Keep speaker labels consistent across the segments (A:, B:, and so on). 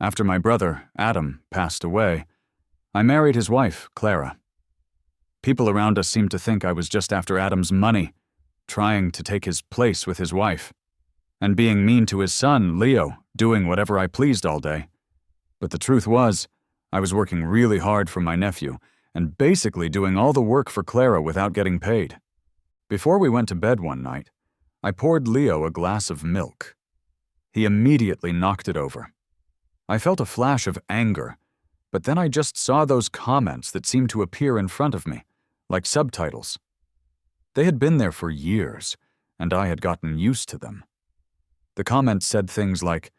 A: After my brother, Adam, passed away, I married his wife, Clara. People around us seemed to think I was just after Adam's money, trying to take his place with his wife, and being mean to his son, Leo, doing whatever I pleased all day. But the truth was, I was working really hard for my nephew, and basically doing all the work for Clara without getting paid. Before we went to bed one night, I poured Leo a glass of milk. He immediately knocked it over. I felt a flash of anger, but then I just saw those comments that seemed to appear in front of me, like subtitles. They had been there for years, and I had gotten used to them. The comments said things like,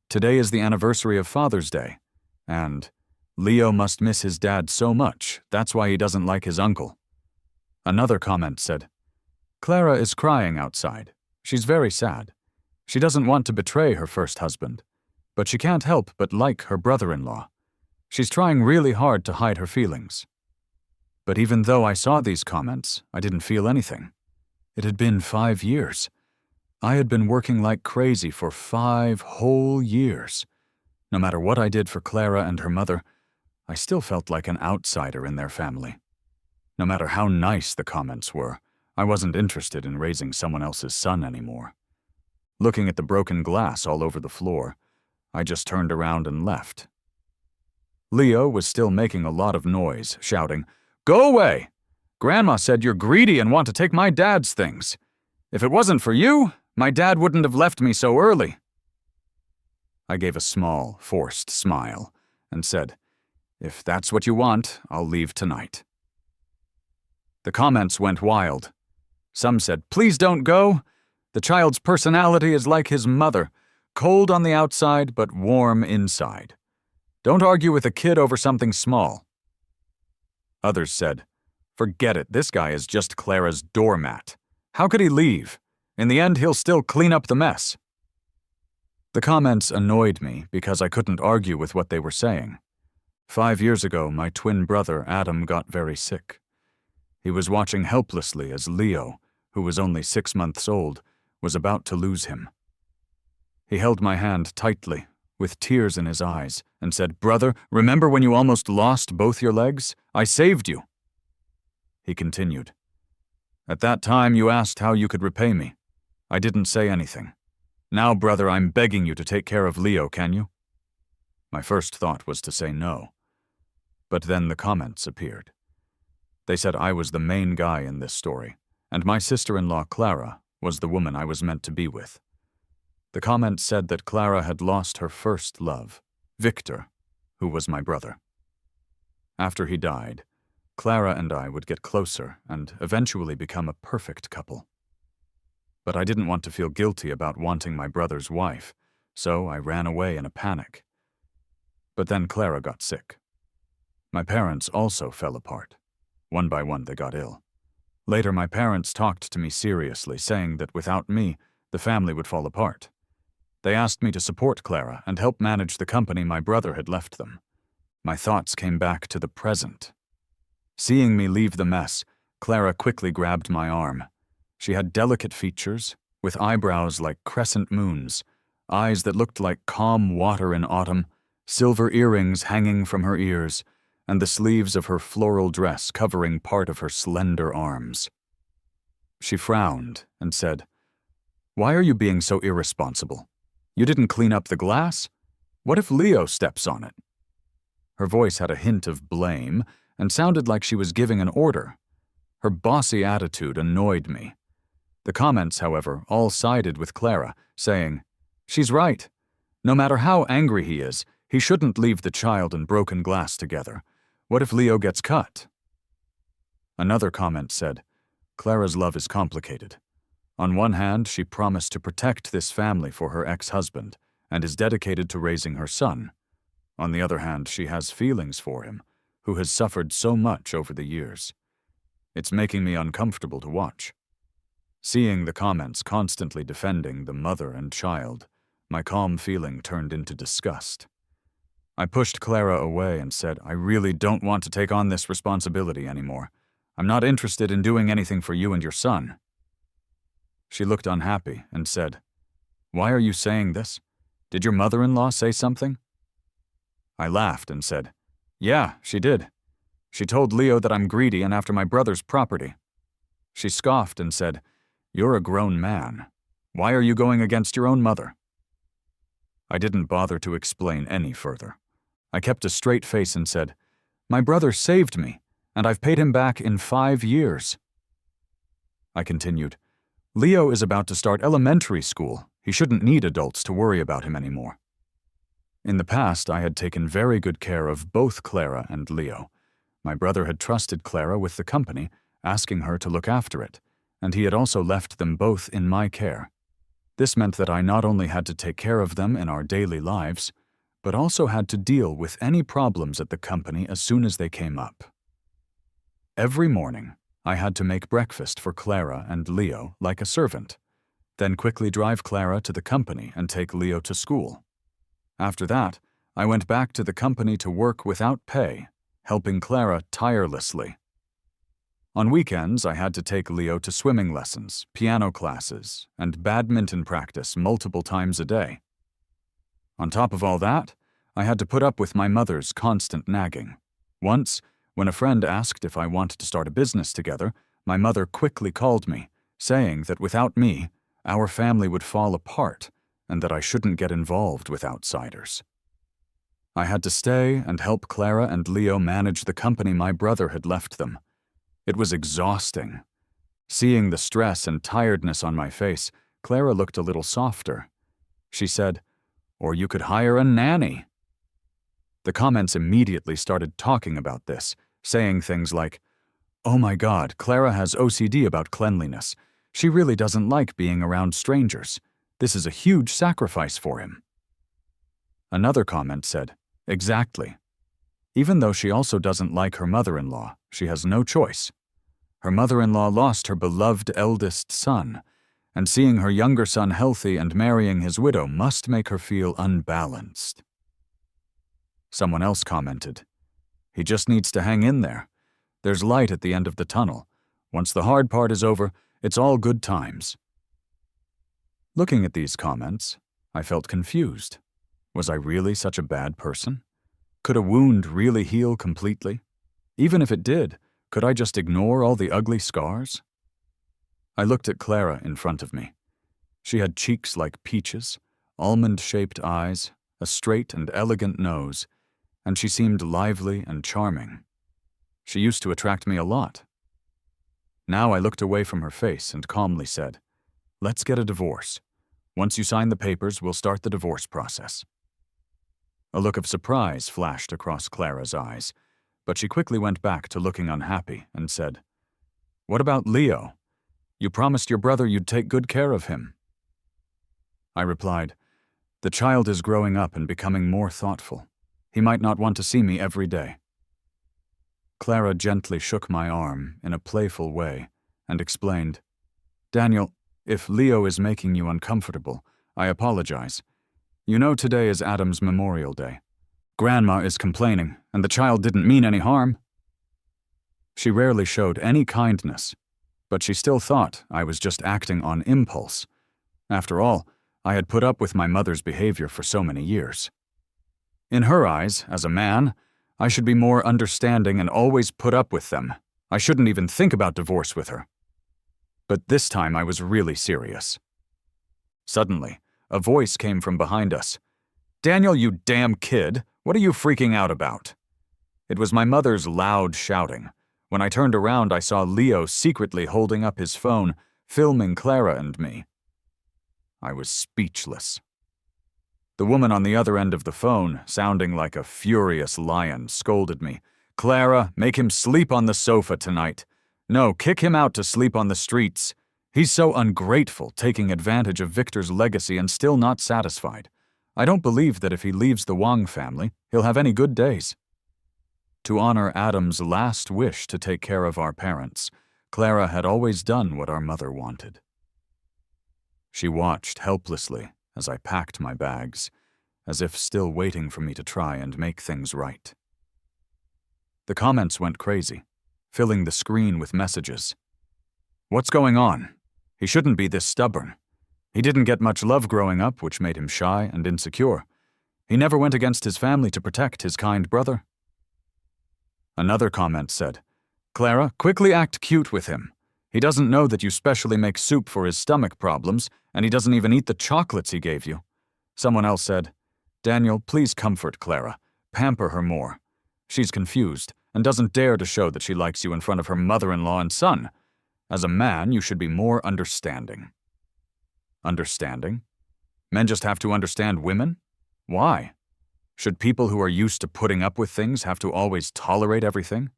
A: "Today is the anniversary of Father's Day," and "Leo must miss his dad so much, that's why he doesn't like his uncle." Another comment said, "Clara is crying outside. She's very sad. She doesn't want to betray her first husband, but she can't help but like her brother-in-law. She's trying really hard to hide her feelings." But even though I saw these comments, I didn't feel anything. It had been 5 years. I had been working like crazy for 5 whole years. No matter what I did for Clara and her mother, I still felt like an outsider in their family. No matter how nice the comments were, I wasn't interested in raising someone else's son anymore. Looking at the broken glass all over the floor, I just turned around and left. Leo was still making a lot of noise, shouting, "Go away! Grandma said you're greedy and want to take my dad's things. If it wasn't for you, my dad wouldn't have left me so early." I gave a small, forced smile and said, "If that's what you want, I'll leave tonight." The comments went wild. Some said, "Please don't go. The child's personality is like his mother, cold on the outside but warm inside. Don't argue with a kid over something small." Others said, "Forget it, this guy is just Clara's doormat. How could he leave? In the end, he'll still clean up the mess." The comments annoyed me because I couldn't argue with what they were saying. 5 years ago, my twin brother, Adam, got very sick. He was watching helplessly as Leo, who was only 6 months old, was about to lose him. He held my hand tightly, with tears in his eyes, and said, "Brother, remember when you almost lost both your legs? I saved you." He continued, "At that time you asked how you could repay me. I didn't say anything. Now, brother, I'm begging you to take care of Leo, can you?" My first thought was to say no. But then the comments appeared. They said I was the main guy in this story, and my sister-in-law, Clara, was the woman I was meant to be with. The comments said that Clara had lost her first love, Victor, who was my brother. After he died, Clara and I would get closer and eventually become a perfect couple. But I didn't want to feel guilty about wanting my brother's wife, so I ran away in a panic. But then Clara got sick. My parents also fell apart. One by one they got ill. Later my parents talked to me seriously, saying that without me, the family would fall apart. They asked me to support Clara and help manage the company my brother had left them. My thoughts came back to the present. Seeing me leave the mess, Clara quickly grabbed my arm. She had delicate features, with eyebrows like crescent moons, eyes that looked like calm water in autumn, silver earrings hanging from her ears, and the sleeves of her floral dress covering part of her slender arms. She frowned and said, "Why are you being so irresponsible? You didn't clean up the glass? What if Leo steps on it?" Her voice had a hint of blame and sounded like she was giving an order. Her bossy attitude annoyed me. The comments, however, all sided with Clara, saying, "She's right. No matter how angry he is, he shouldn't leave the child and broken glass together. What if Leo gets cut?" Another comment said, "Clara's love is complicated. On one hand, she promised to protect this family for her ex-husband and is dedicated to raising her son. On the other hand, she has feelings for him, who has suffered so much over the years. It's making me uncomfortable to watch." Seeing the comments constantly defending the mother and child, my calm feeling turned into disgust. I pushed Clara away and said, "I really don't want to take on this responsibility anymore. I'm not interested in doing anything for you and your son." She looked unhappy and said, "Why are you saying this? Did your mother-in-law say something?" I laughed and said, "Yeah, she did. She told Leo that I'm greedy and after my brother's property." She scoffed and said, "You're a grown man. Why are you going against your own mother?" I didn't bother to explain any further. I kept a straight face and said, "My brother saved me, and I've paid him back in 5 years." I continued, "Leo is about to start elementary school. He shouldn't need adults to worry about him anymore." In the past, I had taken very good care of both Clara and Leo. My brother had trusted Clara with the company, asking her to look after it, and he had also left them both in my care. This meant that I not only had to take care of them in our daily lives, but also had to deal with any problems at the company as soon as they came up. Every morning, I had to make breakfast for Clara and Leo like a servant, then quickly drive Clara to the company and take Leo to school. After that, I went back to the company to work without pay, helping Clara tirelessly. On weekends, I had to take Leo to swimming lessons, piano classes, and badminton practice multiple times a day. On top of all that, I had to put up with my mother's constant nagging. Once, when a friend asked if I wanted to start a business together, my mother quickly called me, saying that without me, our family would fall apart and that I shouldn't get involved with outsiders. I had to stay and help Clara and Leo manage the company my brother had left them. It was exhausting. Seeing the stress and tiredness on my face, Clara looked a little softer. She said, "Or you could hire a nanny." The comments immediately started talking about this, saying things like, "Oh my God, Clara has OCD about cleanliness. She really doesn't like being around strangers. This is a huge sacrifice for him." Another comment said, "Exactly. Even though she also doesn't like her mother-in-law, she has no choice. Her mother-in-law lost her beloved eldest son, and seeing her younger son healthy and marrying his widow must make her feel unbalanced." Someone else commented, "He just needs to hang in there. There's light at the end of the tunnel. Once the hard part is over, it's all good times." Looking at these comments, I felt confused. Was I really such a bad person? Could a wound really heal completely? Even if it did, could I just ignore all the ugly scars? I looked at Clara in front of me. She had cheeks like peaches, almond-shaped eyes, a straight and elegant nose, and she seemed lively and charming. She used to attract me a lot. Now I looked away from her face and calmly said, "Let's get a divorce. Once you sign the papers, we'll start the divorce process." A look of surprise flashed across Clara's eyes, but she quickly went back to looking unhappy and said, "What about Leo? You promised your brother you'd take good care of him." I replied, "The child is growing up and becoming more thoughtful. He might not want to see me every day." Clara gently shook my arm in a playful way and explained, "Daniel, if Leo is making you uncomfortable, I apologize. You know today is Adam's Memorial Day. Grandma is complaining, and the child didn't mean any harm." She rarely showed any kindness, but she still thought I was just acting on impulse. After all, I had put up with my mother's behavior for so many years. In her eyes, as a man, I should be more understanding and always put up with them. I shouldn't even think about divorce with her. But this time I was really serious. Suddenly, a voice came from behind us. "Daniel, you damn kid, what are you freaking out about?" It was my mother's loud shouting. When I turned around, I saw Leo secretly holding up his phone, filming Clara and me. I was speechless. The woman on the other end of the phone, sounding like a furious lion, scolded me. "Clara, make him sleep on the sofa tonight. No, kick him out to sleep on the streets. He's so ungrateful, taking advantage of Victor's legacy and still not satisfied. I don't believe that if he leaves the Wang family, he'll have any good days." To honor Adam's last wish to take care of our parents, Clara had always done what our mother wanted. She watched helplessly as I packed my bags, as if still waiting for me to try and make things right. The comments went crazy, filling the screen with messages. "What's going on? He shouldn't be this stubborn. He didn't get much love growing up, which made him shy and insecure. He never went against his family to protect his kind brother. Another comment said, Clara, quickly act cute with him. He doesn't know that you specially make soup for his stomach problems, and he doesn't even eat the chocolates he gave you. Someone else said, Daniel, please comfort Clara. Pamper her more. She's confused and doesn't dare to show that she likes you in front of her mother-in-law and son. As a man, you should be more understanding. Understanding? Men just have to understand women? Why? Should people who are used to putting up with things have to always tolerate everything?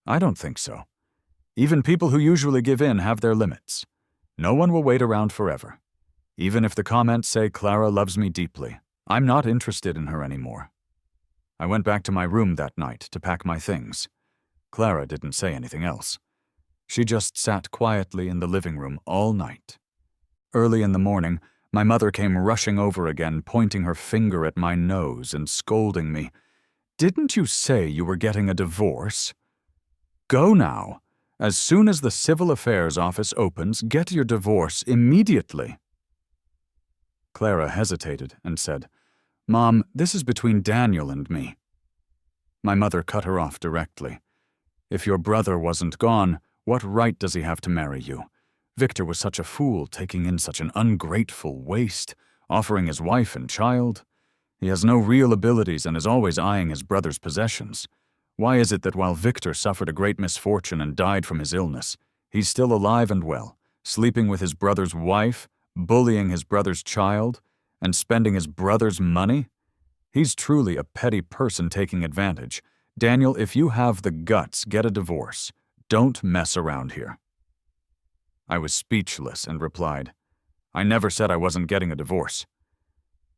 A: I don't think so. Even people who usually give in have their limits. No one will wait around forever. Even if the comments say Clara loves me deeply, I'm not interested in her anymore. I went back to my room that night to pack my things. Clara didn't say anything else. She just sat quietly in the living room all night. Early in the morning, my mother came rushing over again, pointing her finger at my nose and scolding me. Didn't you say you were getting a divorce? Go now. As soon as the Civil Affairs Office opens, get your divorce immediately. Clara hesitated and said, Mom, this is between Daniel and me. My mother cut her off directly. If your brother wasn't gone, what right does he have to marry you? Victor was such a fool, taking in such an ungrateful waste, offering his wife and child. He has no real abilities and is always eyeing his brother's possessions. Why is it that while Victor suffered a great misfortune and died from his illness, he's still alive and well, sleeping with his brother's wife, bullying his brother's child, and spending his brother's money? He's truly a petty person taking advantage. Daniel, if you have the guts, get a divorce. Don't mess around here. I was speechless and replied, I never said I wasn't getting a divorce.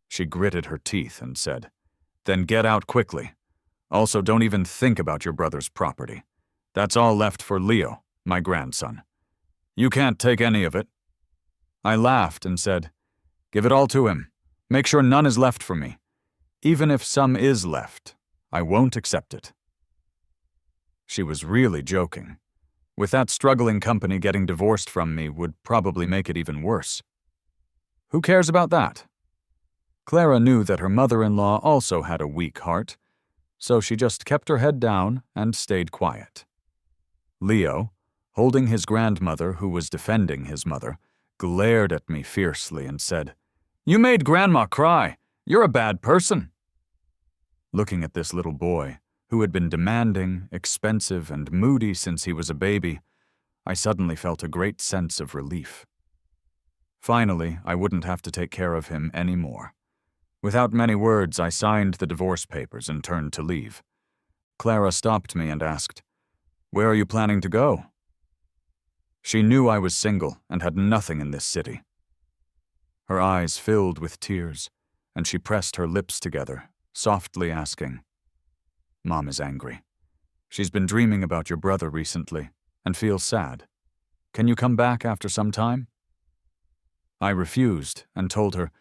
A: She gritted her teeth and said, Then get out quickly. Also, don't even think about your brother's property. That's all left for Leo, my grandson. You can't take any of it. I laughed and said, Give it all to him. Make sure none is left for me. Even if some is left, I won't accept it. She was really joking. With that struggling company, getting divorced from me would probably make it even worse. Who cares about that? Clara knew that her mother-in-law also had a weak heart, so she just kept her head down and stayed quiet. Leo, holding his grandmother who was defending his mother, glared at me fiercely and said, You made Grandma cry. You're a bad person. Looking at this little boy, who had been demanding, expensive, and moody since he was a baby, I suddenly felt a great sense of relief. Finally, I wouldn't have to take care of him anymore. Without many words, I signed the divorce papers and turned to leave. Clara stopped me and asked, Where are you planning to go? She knew I was single and had nothing in this city. Her eyes filled with tears, and she pressed her lips together, softly asking, Mom is angry. She's been dreaming about your brother recently and feels sad. Can you come back after some time? I refused and told her,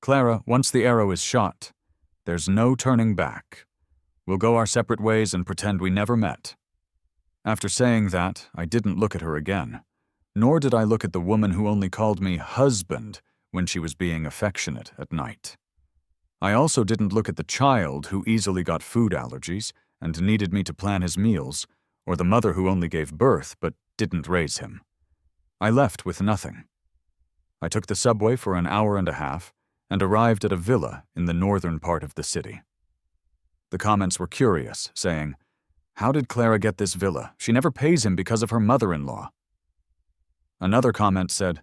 A: Clara, once the arrow is shot, there's no turning back. We'll go our separate ways and pretend we never met. After saying that, I didn't look at her again, nor did I look at the woman who only called me husband when she was being affectionate at night. I also didn't look at the child who easily got food allergies and needed me to plan his meals, or the mother who only gave birth but didn't raise him. I left with nothing. I took the subway for an hour and a half and arrived at a villa in the northern part of the city. The comments were curious, saying, How did Clara get this villa? She never pays him because of her mother-in-law. Another comment said,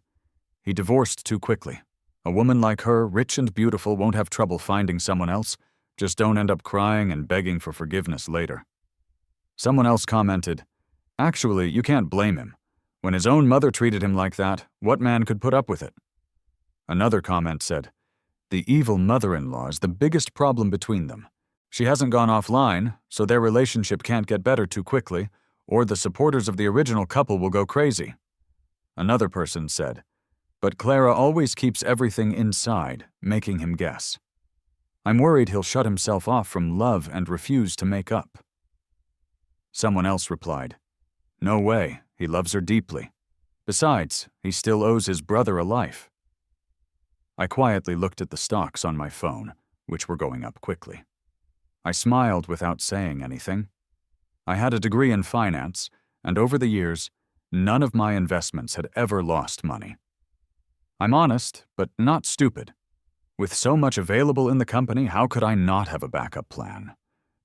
A: He divorced too quickly. A woman like her, rich and beautiful, won't have trouble finding someone else. Just don't end up crying and begging for forgiveness later. Someone else commented, Actually, you can't blame him. When his own mother treated him like that, what man could put up with it? Another comment said, The evil mother-in-law is the biggest problem between them. She hasn't gone offline, so their relationship can't get better too quickly, or the supporters of the original couple will go crazy. Another person said, But Clara always keeps everything inside, making him guess. I'm worried he'll shut himself off from love and refuse to make up. Someone else replied, No way, he loves her deeply. Besides, he still owes his brother a life. I quietly looked at the stocks on my phone, which were going up quickly. I smiled without saying anything. I had a degree in finance, and over the years, none of my investments had ever lost money. I'm honest, but not stupid. With so much available in the company, how could I not have a backup plan?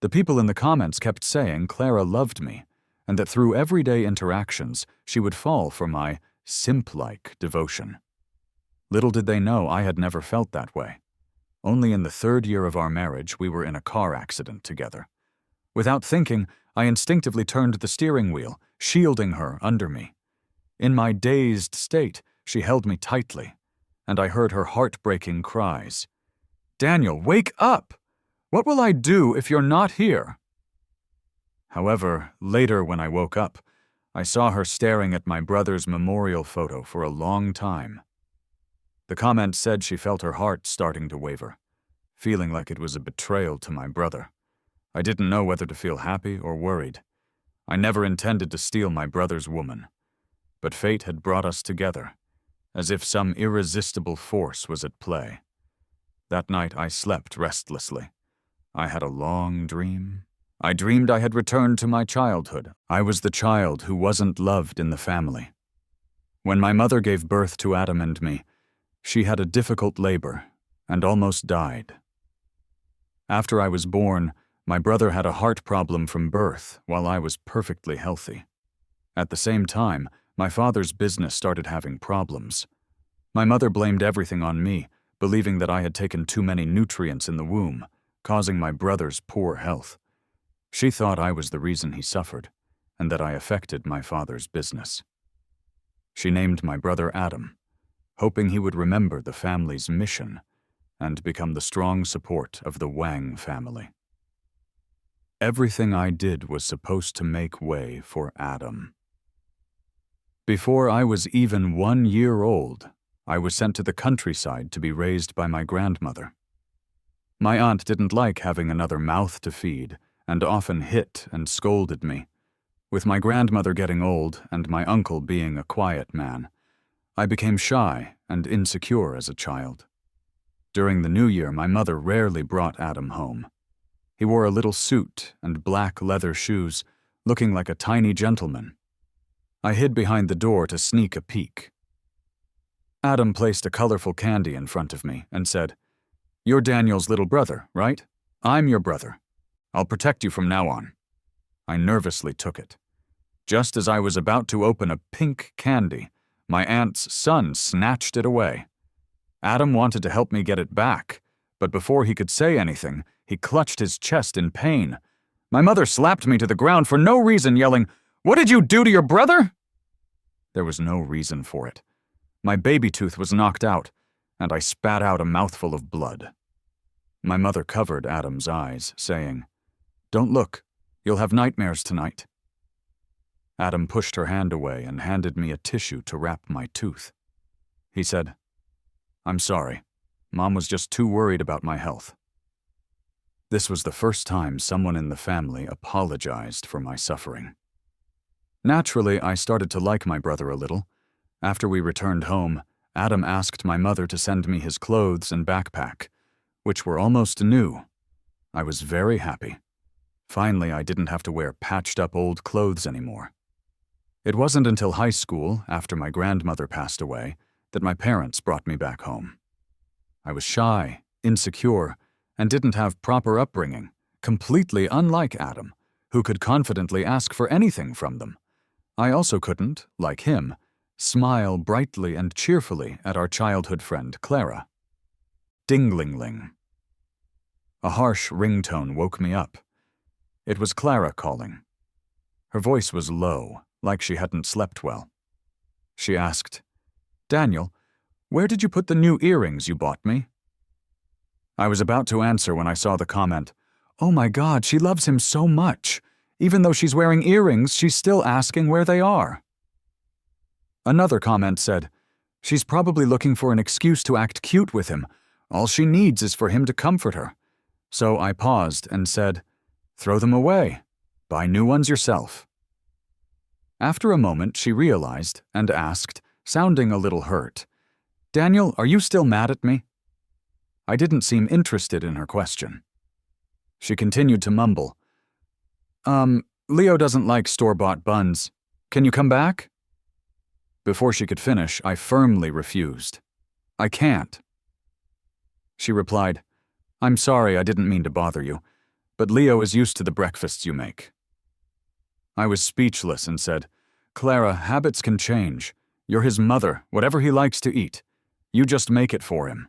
A: The people in the comments kept saying Clara loved me, and that through everyday interactions, she would fall for my simp-like devotion. Little did they know I had never felt that way. Only in the 3rd year of our marriage, we were in a car accident together. Without thinking, I instinctively turned the steering wheel, shielding her under me. In my dazed state, she held me tightly, and I heard her heartbreaking cries. "Daniel, wake up! What will I do if you're not here?" However, later when I woke up, I saw her staring at my brother's memorial photo for a long time. The comment said she felt her heart starting to waver, feeling like it was a betrayal to my brother. I didn't know whether to feel happy or worried. I never intended to steal my brother's woman, but fate had brought us together, as if some irresistible force was at play. That night I slept restlessly. I had a long dream. I dreamed I had returned to my childhood. I was the child who wasn't loved in the family. When my mother gave birth to Adam and me, she had a difficult labor and almost died. After I was born, my brother had a heart problem from birth while I was perfectly healthy. At the same time, my father's business started having problems. My mother blamed everything on me, believing that I had taken too many nutrients in the womb, causing my brother's poor health. She thought I was the reason he suffered, and that I affected my father's business. She named my brother Adam, hoping he would remember the family's mission and become the strong support of the Wang family. Everything I did was supposed to make way for Adam. Before I was even 1 year old, I was sent to the countryside to be raised by my grandmother. My aunt didn't like having another mouth to feed and often hit and scolded me. With my grandmother getting old and my uncle being a quiet man, I became shy and insecure as a child. During the New Year, my mother rarely brought Adam home. He wore a little suit and black leather shoes, looking like a tiny gentleman. I hid behind the door to sneak a peek. Adam placed a colorful candy in front of me and said, "You're Daniel's little brother, right? I'm your brother. I'll protect you from now on." I nervously took it. Just as I was about to open a pink candy, my aunt's son snatched it away. Adam wanted to help me get it back, but before he could say anything, he clutched his chest in pain. My mother slapped me to the ground for no reason, yelling, "What did you do to your brother?" There was no reason for it. My baby tooth was knocked out, and I spat out a mouthful of blood. My mother covered Adam's eyes, saying, "Don't look. You'll have nightmares tonight." Adam pushed her hand away and handed me a tissue to wrap my tooth. He said, "I'm sorry. Mom was just too worried about my health." This was the first time someone in the family apologized for my suffering. Naturally, I started to like my brother a little. After we returned home, Adam asked my mother to send me his clothes and backpack, which were almost new. I was very happy. Finally, I didn't have to wear patched-up old clothes anymore. It wasn't until high school, after my grandmother passed away, that my parents brought me back home. I was shy, insecure, and didn't have proper upbringing, completely unlike Adam, who could confidently ask for anything from them. I also couldn't, like him, smile brightly and cheerfully at our childhood friend Clara. Ding-ling-ling. A harsh ringtone woke me up. It was Clara calling. Her voice was low, like she hadn't slept well. She asked, "Daniel, where did you put the new earrings you bought me?" I was about to answer when I saw the comment, "Oh my God, she loves him so much. Even though she's wearing earrings, she's still asking where they are." Another comment said, "She's probably looking for an excuse to act cute with him. All she needs is for him to comfort her." So I paused and said, "Throw them away. Buy new ones yourself." After a moment, she realized and asked, sounding a little hurt, "Daniel, are you still mad at me?" I didn't seem interested in her question. She continued to mumble. Leo doesn't like store-bought buns. Can you come back? Before she could finish, I firmly refused. I can't. She replied, I'm sorry, I didn't mean to bother you, but Leo is used to the breakfasts you make. I was speechless and said, Clara, habits can change. You're his mother, whatever he likes to eat. You just make it for him.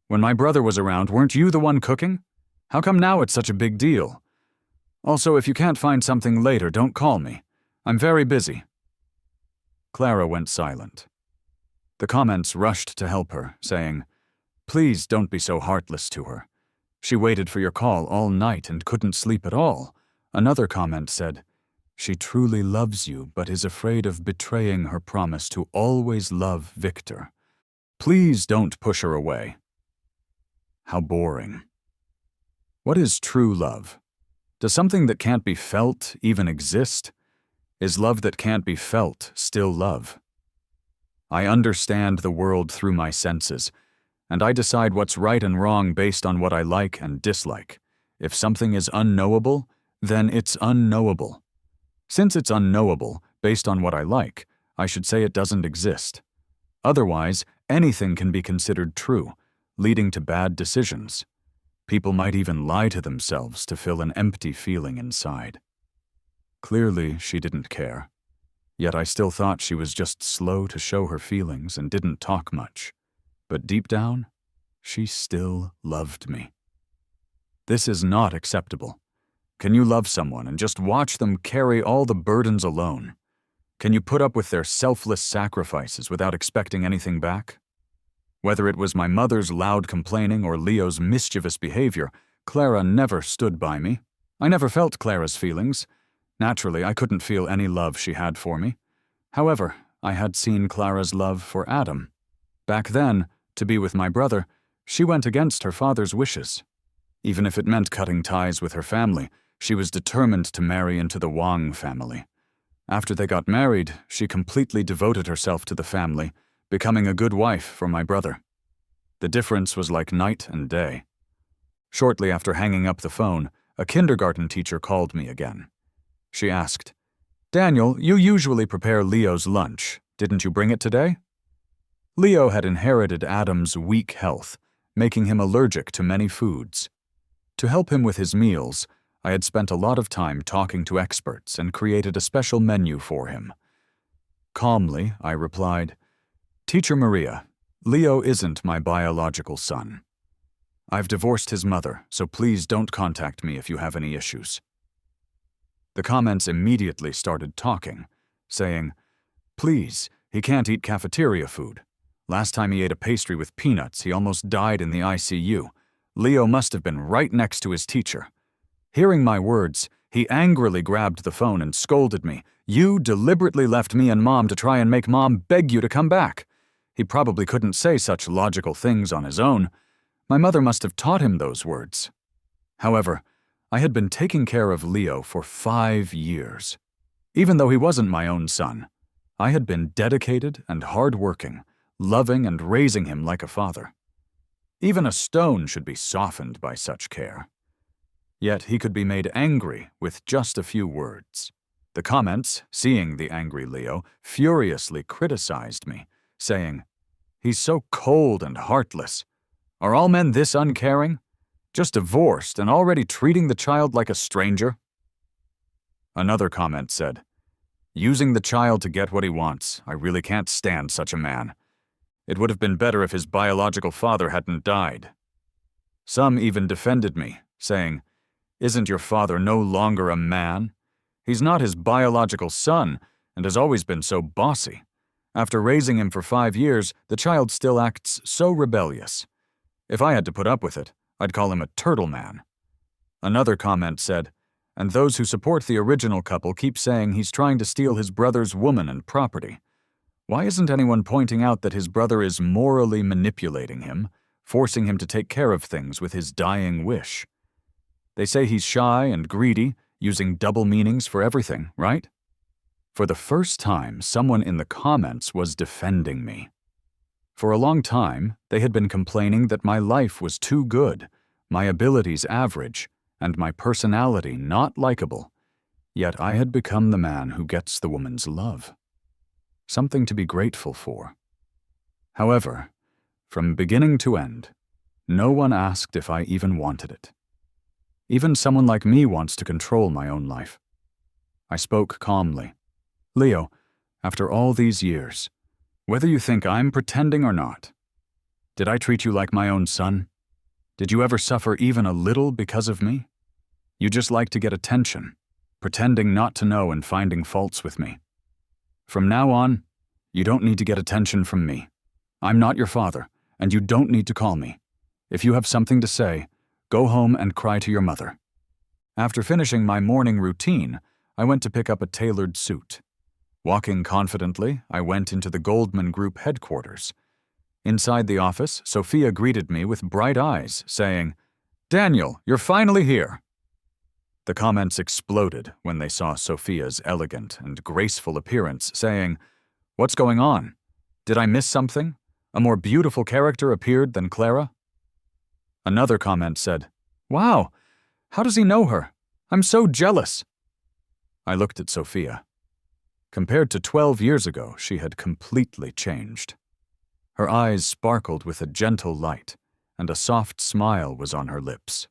A: When my brother was around, weren't you the one cooking? How come now it's such a big deal? Also, if you can't find something later, don't call me. I'm very busy. Clara went silent. The comments rushed to help her, saying, Please don't be so heartless to her. She waited for your call all night and couldn't sleep at all. Another comment said, She truly loves you but is afraid of betraying her promise to always love Victor. Please don't push her away. How boring. What is true love? Does something that can't be felt even exist? Is love that can't be felt still love? I understand the world through my senses, and I decide what's right and wrong based on what I like and dislike. If something is unknowable, then it's unknowable. Since it's unknowable, based on what I like, I should say it doesn't exist. Otherwise, anything can be considered true, leading to bad decisions. People might even lie to themselves to fill an empty feeling inside. Clearly, she didn't care. Yet I still thought she was just slow to show her feelings and didn't talk much. But deep down, she still loved me. This is not acceptable. Can you love someone and just watch them carry all the burdens alone? Can you put up with their selfless sacrifices without expecting anything back? Whether it was my mother's loud complaining or Leo's mischievous behavior, Clara never stood by me. I never felt Clara's feelings. Naturally, I couldn't feel any love she had for me. However, I had seen Clara's love for Adam. Back then, to be with my brother, she went against her father's wishes. Even if it meant cutting ties with her family, she was determined to marry into the Wang family. After they got married, she completely devoted herself to the family, becoming a good wife for my brother. The difference was like night and day. Shortly after hanging up the phone, a kindergarten teacher called me again. She asked, Daniel, you usually prepare Leo's lunch. Didn't you bring it today? Leo had inherited Adam's weak health, making him allergic to many foods. To help him with his meals, I had spent a lot of time talking to experts and created a special menu for him. Calmly, I replied, Teacher Maria, Leo isn't my biological son. I've divorced his mother, so please don't contact me if you have any issues. The comments immediately started talking, saying, Please, he can't eat cafeteria food. Last time he ate a pastry with peanuts, he almost died in the ICU. Leo must have been right next to his teacher. Hearing my words, he angrily grabbed the phone and scolded me. You deliberately left me and Mom to try and make Mom beg you to come back. He probably couldn't say such logical things on his own. My mother must have taught him those words. However, I had been taking care of Leo for 5 years. Even though he wasn't my own son, I had been dedicated and hard-working, loving and raising him like a father. Even a stone should be softened by such care. Yet he could be made angry with just a few words. The comments, seeing the angry Leo, furiously criticized me, saying, He's so cold and heartless. Are all men this uncaring? Just divorced and already treating the child like a stranger? Another comment said, Using the child to get what he wants. I really can't stand such a man. It would have been better if his biological father hadn't died. Some even defended me, saying, Isn't your father no longer a man? He's not his biological son and has always been so bossy. After raising him for 5 years, the child still acts so rebellious. If I had to put up with it, I'd call him a turtle man. Another comment said, And those who support the original couple keep saying he's trying to steal his brother's woman and property. Why isn't anyone pointing out that his brother is morally manipulating him, forcing him to take care of things with his dying wish? They say he's shy and greedy, using double meanings for everything, right? For the first time, someone in the comments was defending me. For a long time, they had been complaining that my life was too good, my abilities average, and my personality not likable. Yet I had become the man who gets the woman's love. Something to be grateful for. However, from beginning to end, no one asked if I even wanted it. Even someone like me wants to control my own life. I spoke calmly. Leo, after all these years, whether you think I'm pretending or not, did I treat you like my own son? Did you ever suffer even a little because of me? You just like to get attention, pretending not to know and finding faults with me. From now on, you don't need to get attention from me. I'm not your father, and you don't need to call me. If you have something to say, go home and cry to your mother. After finishing my morning routine, I went to pick up a tailored suit. Walking confidently, I went into the Goldman Group headquarters. Inside the office, Sophia greeted me with bright eyes, saying, "Daniel, you're finally here." The comments exploded when they saw Sophia's elegant and graceful appearance, saying, "What's going on? Did I miss something? A more beautiful character appeared than Clara?" Another comment said, "Wow, how does he know her? I'm so jealous." I looked at Sophia. Compared to 12 years ago, she had completely changed. Her eyes sparkled with a gentle light, and a soft smile was on her lips.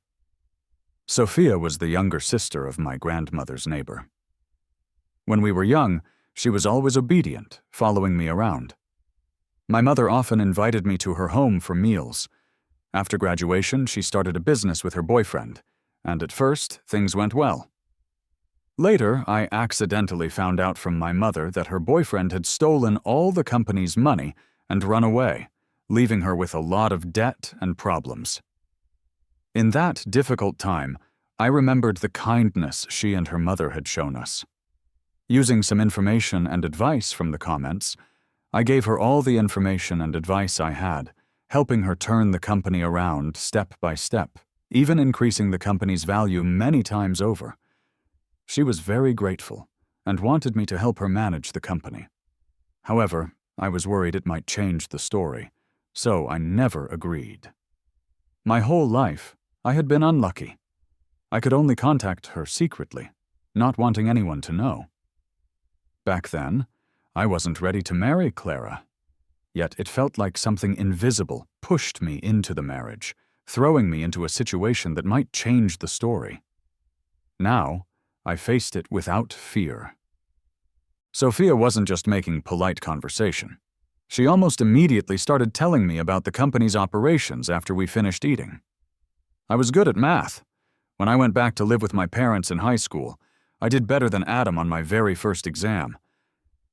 A: Sophia was the younger sister of my grandmother's neighbor. When we were young, she was always obedient, following me around. My mother often invited me to her home for meals. After graduation, she started a business with her boyfriend, and at first, things went well. Later, I accidentally found out from my mother that her boyfriend had stolen all the company's money and run away, leaving her with a lot of debt and problems. In that difficult time, I remembered the kindness she and her mother had shown us. Using some information and advice from the comments, I gave her all the information and advice I had, helping her turn the company around step by step, even increasing the company's value many times over. She was very grateful and wanted me to help her manage the company. However, I was worried it might change the story, so I never agreed. My whole life, I had been unlucky. I could only contact her secretly, not wanting anyone to know. Back then, I wasn't ready to marry Clara. Yet it felt like something invisible pushed me into the marriage, throwing me into a situation that might change the story. Now, I faced it without fear. Sophia wasn't just making polite conversation. She almost immediately started telling me about the company's operations after we finished eating. I was good at math. When I went back to live with my parents in high school, I did better than Adam on my very first exam.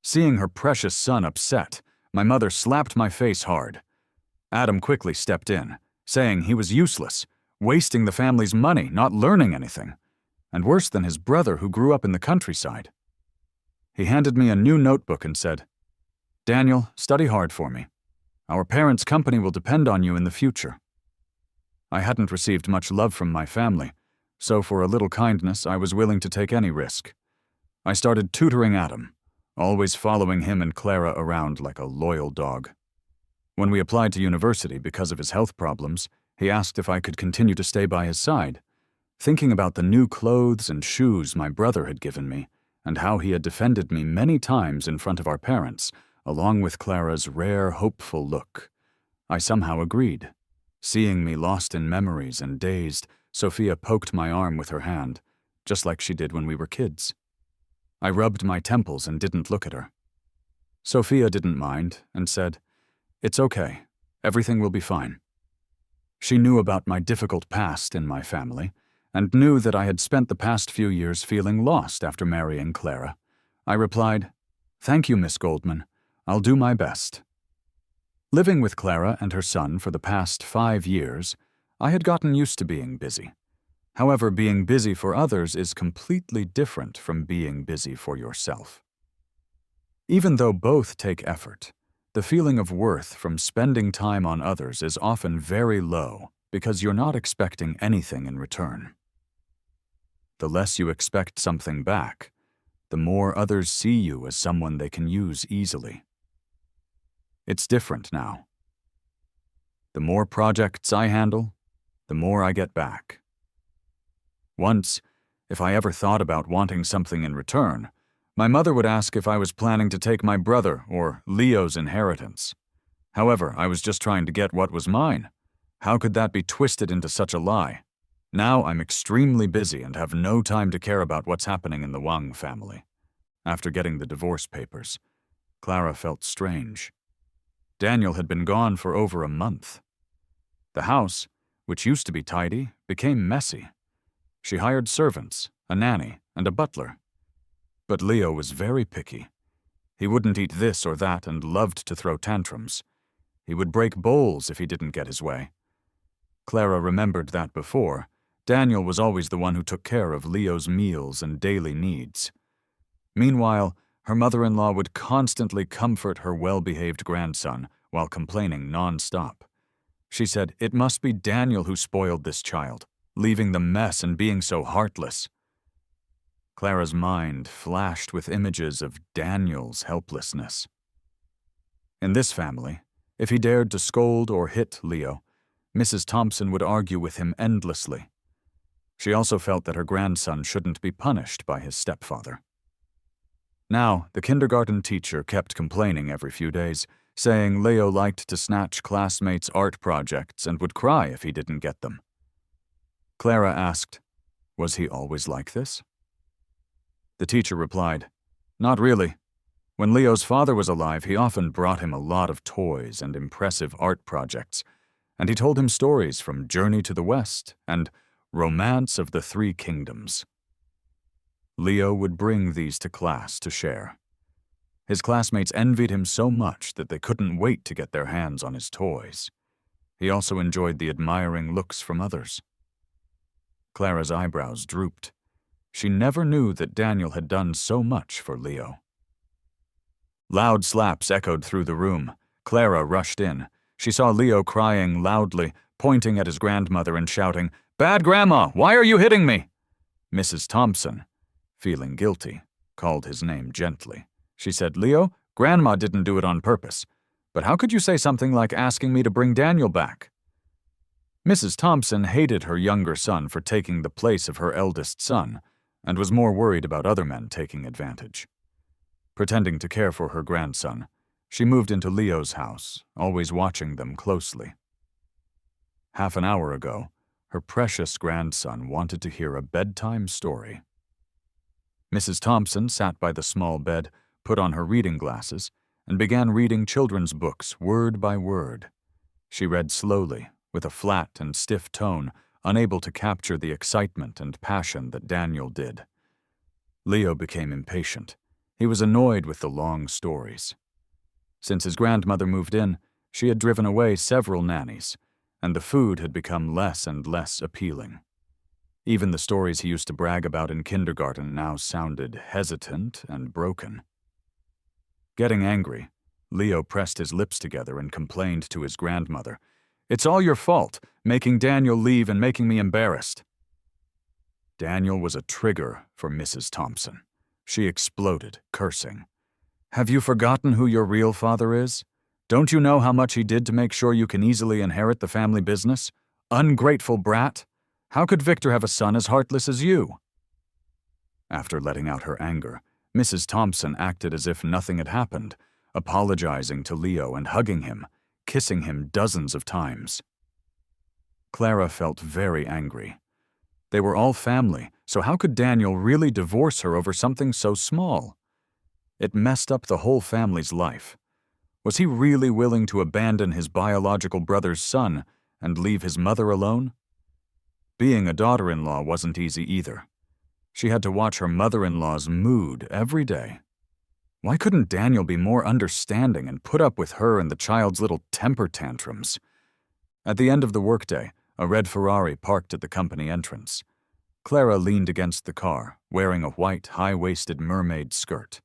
A: Seeing her precious son upset, my mother slapped my face hard. Adam quickly stepped in, saying he was useless, wasting the family's money, not learning anything, and worse than his brother who grew up in the countryside. He handed me a new notebook and said, "Daniel, study hard for me. Our parents' company will depend on you in the future." I hadn't received much love from my family, so for a little kindness I was willing to take any risk. I started tutoring Adam, always following him and Clara around like a loyal dog. When we applied to university because of his health problems, he asked if I could continue to stay by his side. Thinking about the new clothes and shoes my brother had given me, and how he had defended me many times in front of our parents, along with Clara's rare, hopeful look, I somehow agreed. Seeing me lost in memories and dazed, Sophia poked my arm with her hand, just like she did when we were kids. I rubbed my temples and didn't look at her. Sophia didn't mind and said, "It's okay. Everything will be fine." She knew about my difficult past in my family, and knew that I had spent the past few years feeling lost after marrying Clara. I replied, "Thank you, Miss Goldman. I'll do my best." Living with Clara and her son for the past 5 years, I had gotten used to being busy. However, being busy for others is completely different from being busy for yourself. Even though both take effort, the feeling of worth from spending time on others is often very low because you're not expecting anything in return. The less you expect something back, the more others see you as someone they can use easily. It's different now. The more projects I handle, the more I get back. Once, if I ever thought about wanting something in return, my mother would ask if I was planning to take my brother or Leo's inheritance. However, I was just trying to get what was mine. How could that be twisted into such a lie? Now I'm extremely busy and have no time to care about what's happening in the Wang family. After getting the divorce papers, Clara felt strange. Daniel had been gone for over a month. The house, which used to be tidy, became messy. She hired servants, a nanny, and a butler. But Leo was very picky. He wouldn't eat this or that and loved to throw tantrums. He would break bowls if he didn't get his way. Clara remembered that before, Daniel was always the one who took care of Leo's meals and daily needs. Meanwhile, her mother-in-law would constantly comfort her well-behaved grandson while complaining non-stop. She said it must be Daniel who spoiled this child, leaving the mess and being so heartless. Clara's mind flashed with images of Daniel's helplessness. In this family, if he dared to scold or hit Leo, Mrs. Thompson would argue with him endlessly. She also felt that her grandson shouldn't be punished by his stepfather. Now, the kindergarten teacher kept complaining every few days, saying Leo liked to snatch classmates' art projects and would cry if he didn't get them. Clara asked, "Was he always like this?" The teacher replied, "Not really. When Leo's father was alive, he often brought him a lot of toys and impressive art projects, and he told him stories from Journey to the West and Romance of the Three Kingdoms. Leo would bring these to class to share. His classmates envied him so much that they couldn't wait to get their hands on his toys. He also enjoyed the admiring looks from others." Clara's eyebrows drooped. She never knew that Daniel had done so much for Leo. Loud slaps echoed through the room. Clara rushed in. She saw Leo crying loudly, pointing at his grandmother and shouting, "Bad Grandma, why are you hitting me?" Mrs. Thompson, feeling guilty, called his name gently. She said, "Leo, Grandma didn't do it on purpose. But how could you say something like asking me to bring Daniel back?" Mrs. Thompson hated her younger son for taking the place of her eldest son, and was more worried about other men taking advantage. Pretending to care for her grandson, she moved into Leo's house, always watching them closely. Half an hour ago, her precious grandson wanted to hear a bedtime story. Mrs. Thompson sat by the small bed, put on her reading glasses, and began reading children's books word by word. She read slowly, with a flat and stiff tone, unable to capture the excitement and passion that Daniel did. Leo became impatient. He was annoyed with the long stories. Since his grandmother moved in, she had driven away several nannies, and the food had become less and less appealing. Even the stories he used to brag about in kindergarten now sounded hesitant and broken. Getting angry, Leo pressed his lips together and complained to his grandmother, "It's all your fault, making Daniel leave and making me embarrassed." Daniel was a trigger for Mrs. Thompson. She exploded, cursing. "Have you forgotten who your real father is? Don't you know how much he did to make sure you can easily inherit the family business? Ungrateful brat! How could Victor have a son as heartless as you?" After letting out her anger, Mrs. Thompson acted as if nothing had happened, apologizing to Leo and hugging him, kissing him dozens of times. Clara felt very angry. They were all family, so how could Daniel really divorce her over something so small? It messed up the whole family's life. Was he really willing to abandon his biological brother's son and leave his mother alone? Being a daughter-in-law wasn't easy either. She had to watch her mother-in-law's mood every day. Why couldn't Daniel be more understanding and put up with her and the child's little temper tantrums? At the end of the workday, a red Ferrari parked at the company entrance. Clara leaned against the car, wearing a white, high-waisted mermaid skirt.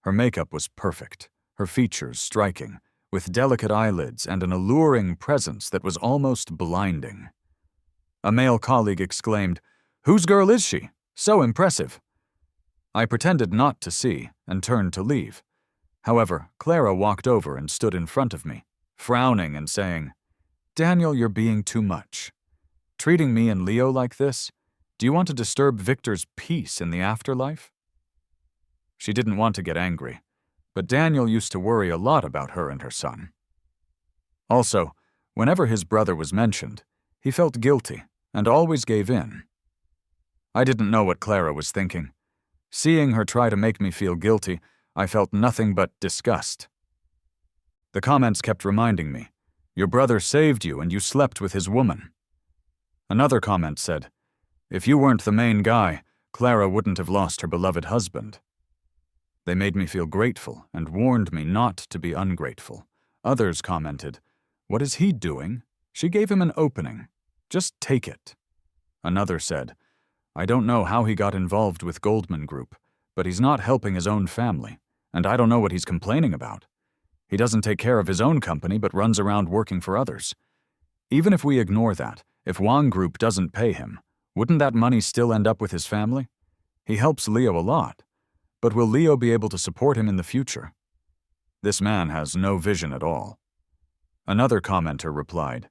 A: Her makeup was perfect, her features striking, with delicate eyelids and an alluring presence that was almost blinding. A male colleague exclaimed, "Whose girl is she? So impressive." I pretended not to see and turned to leave. However, Clara walked over and stood in front of me, frowning and saying, Daniel, you're being too much. Treating me and Leo like this? Do you want to disturb Victor's peace in the afterlife? She didn't want to get angry, but Daniel used to worry a lot about her and her son. Also, whenever his brother was mentioned, he felt guilty and always gave in. I didn't know what Clara was thinking. Seeing her try to make me feel guilty, I felt nothing but disgust. The comments kept reminding me, "Your brother saved you and you slept with his woman." Another comment said, "If you weren't the main guy, Clara wouldn't have lost her beloved husband." They made me feel grateful and warned me not to be ungrateful. Others commented, "What is he doing? She gave him an opening. Just take it." Another said, "I don't know how he got involved with Goldman Group, but he's not helping his own family, and I don't know what he's complaining about. He doesn't take care of his own company but runs around working for others. Even if we ignore that, if Wang Group doesn't pay him, wouldn't that money still end up with his family? He helps Leo a lot, but will Leo be able to support him in the future? This man has no vision at all." Another commenter replied,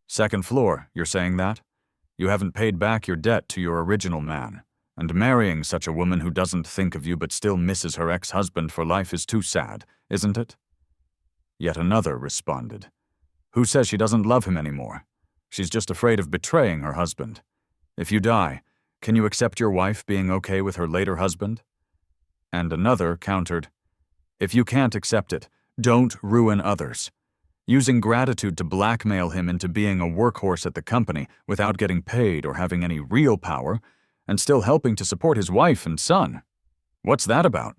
A: "Second floor, you're saying that? You haven't paid back your debt to your original man, and marrying such a woman who doesn't think of you but still misses her ex-husband for life is too sad, isn't it?" Yet another responded, "Who says she doesn't love him anymore? She's just afraid of betraying her husband. If you die, can you accept your wife being okay with her later husband?" And another countered, "If you can't accept it, don't ruin others. Using gratitude to blackmail him into being a workhorse at the company without getting paid or having any real power, and still helping to support his wife and son. What's that about?"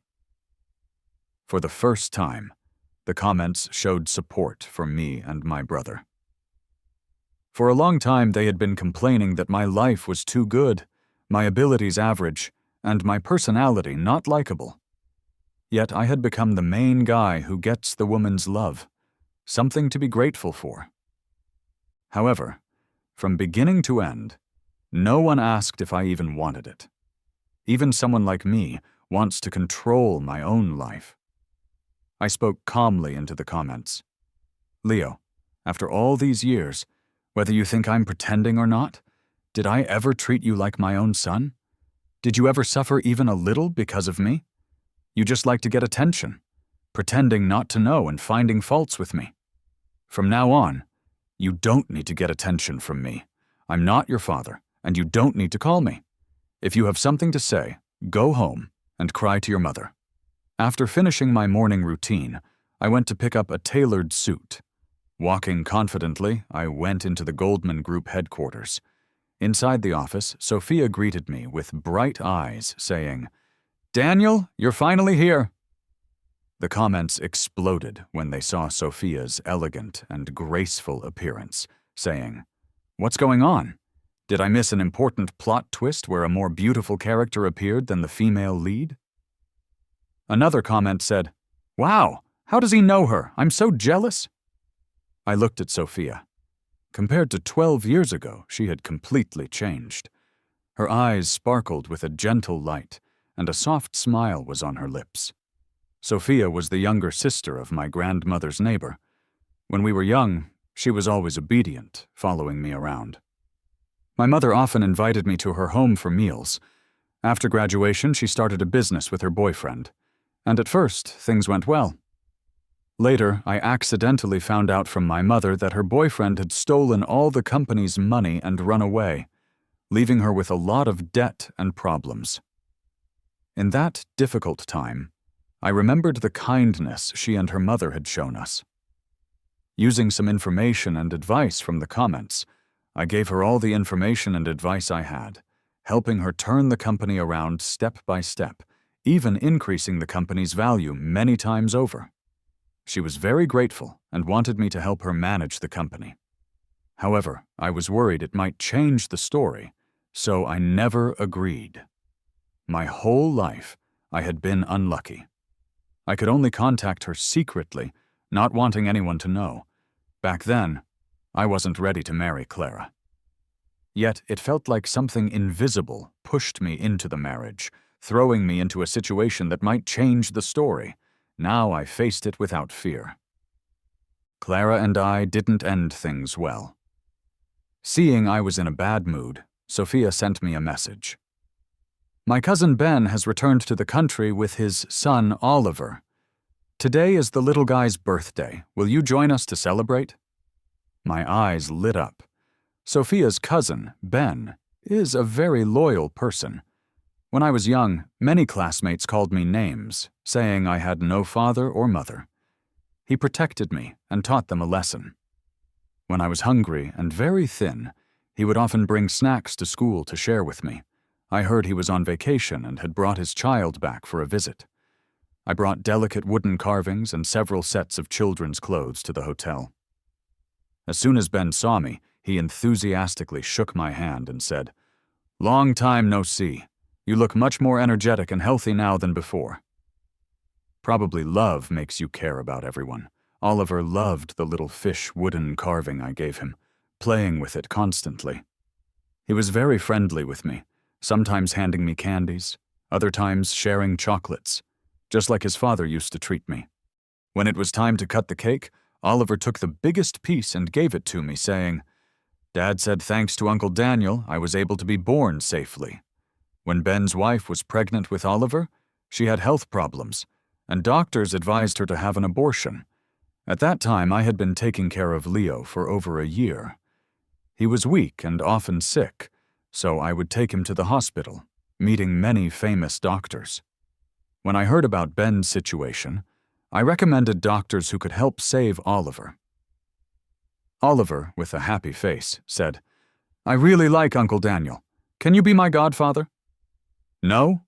A: For the first time, the comments showed support for me and my brother. For a long time, they had been complaining that my life was too good, my abilities average, and my personality not likable. Yet I had become the main guy who gets the woman's love, something to be grateful for. However, from beginning to end, no one asked if I even wanted it. Even someone like me wants to control my own life. I spoke calmly into the comments. "Leo, after all these years, whether you think I'm pretending or not, did I ever treat you like my own son? Did you ever suffer even a little because of me? You just like to get attention, pretending not to know and finding faults with me. From now on, you don't need to get attention from me. I'm not your father, and you don't need to call me. If you have something to say, go home and cry to your mother." After finishing my morning routine, I went to pick up a tailored suit. Walking confidently, I went into the Goldman Group headquarters. Inside the office, Sophia greeted me with bright eyes, saying, "Daniel, you're finally here." The comments exploded when they saw Sophia's elegant and graceful appearance, saying, "What's going on? Did I miss an important plot twist where a more beautiful character appeared than the female lead?" Another comment said, "Wow, how does he know her? I'm so jealous." I looked at Sophia. Compared to 12 years ago, she had completely changed. Her eyes sparkled with a gentle light, and a soft smile was on her lips. Sophia was the younger sister of my grandmother's neighbor. When we were young, she was always obedient, following me around. My mother often invited me to her home for meals. After graduation, she started a business with her boyfriend, and at first, things went well. Later, I accidentally found out from my mother that her boyfriend had stolen all the company's money and run away, leaving her with a lot of debt and problems. In that difficult time, I remembered the kindness she and her mother had shown us. Using some information and advice from the comments, I gave her all the information and advice I had, helping her turn the company around step by step, even increasing the company's value many times over. She was very grateful and wanted me to help her manage the company. However, I was worried it might change the story, so I never agreed. My whole life, I had been unlucky. I could only contact her secretly, not wanting anyone to know. Back then, I wasn't ready to marry Clara. Yet it felt like something invisible pushed me into the marriage, throwing me into a situation that might change the story. Now I faced it without fear. Clara and I didn't end things well. Seeing I was in a bad mood, Sophia sent me a message. My cousin Ben has returned to the country with his son Oliver. Today is the little guy's birthday. Will you join us to celebrate? My eyes lit up. Sophia's cousin, Ben, is a very loyal person. When I was young, many classmates called me names, saying I had no father or mother. He protected me and taught them a lesson. When I was hungry and very thin, he would often bring snacks to school to share with me. I heard he was on vacation and had brought his child back for a visit. I brought delicate wooden carvings and several sets of children's clothes to the hotel. As soon as Ben saw me, he enthusiastically shook my hand and said, "Long time no see. You look much more energetic and healthy now than before." Probably love makes you care about everyone. Oliver loved the little fish wooden carving I gave him, playing with it constantly. He was very friendly with me, sometimes handing me candies, other times sharing chocolates, just like his father used to treat me. When it was time to cut the cake, Oliver took the biggest piece and gave it to me, saying, "Dad said thanks to Uncle Daniel, I was able to be born safely. When Ben's wife was pregnant with Oliver, she had health problems, and doctors advised her to have an abortion. At that time, I had been taking care of Leo for over a year. He was weak and often sick, so I would take him to the hospital, meeting many famous doctors. When I heard about Ben's situation, I recommended doctors who could help save Oliver." Oliver, with a happy face, said, "I really like Uncle Daniel. Can you be my godfather?" "No?"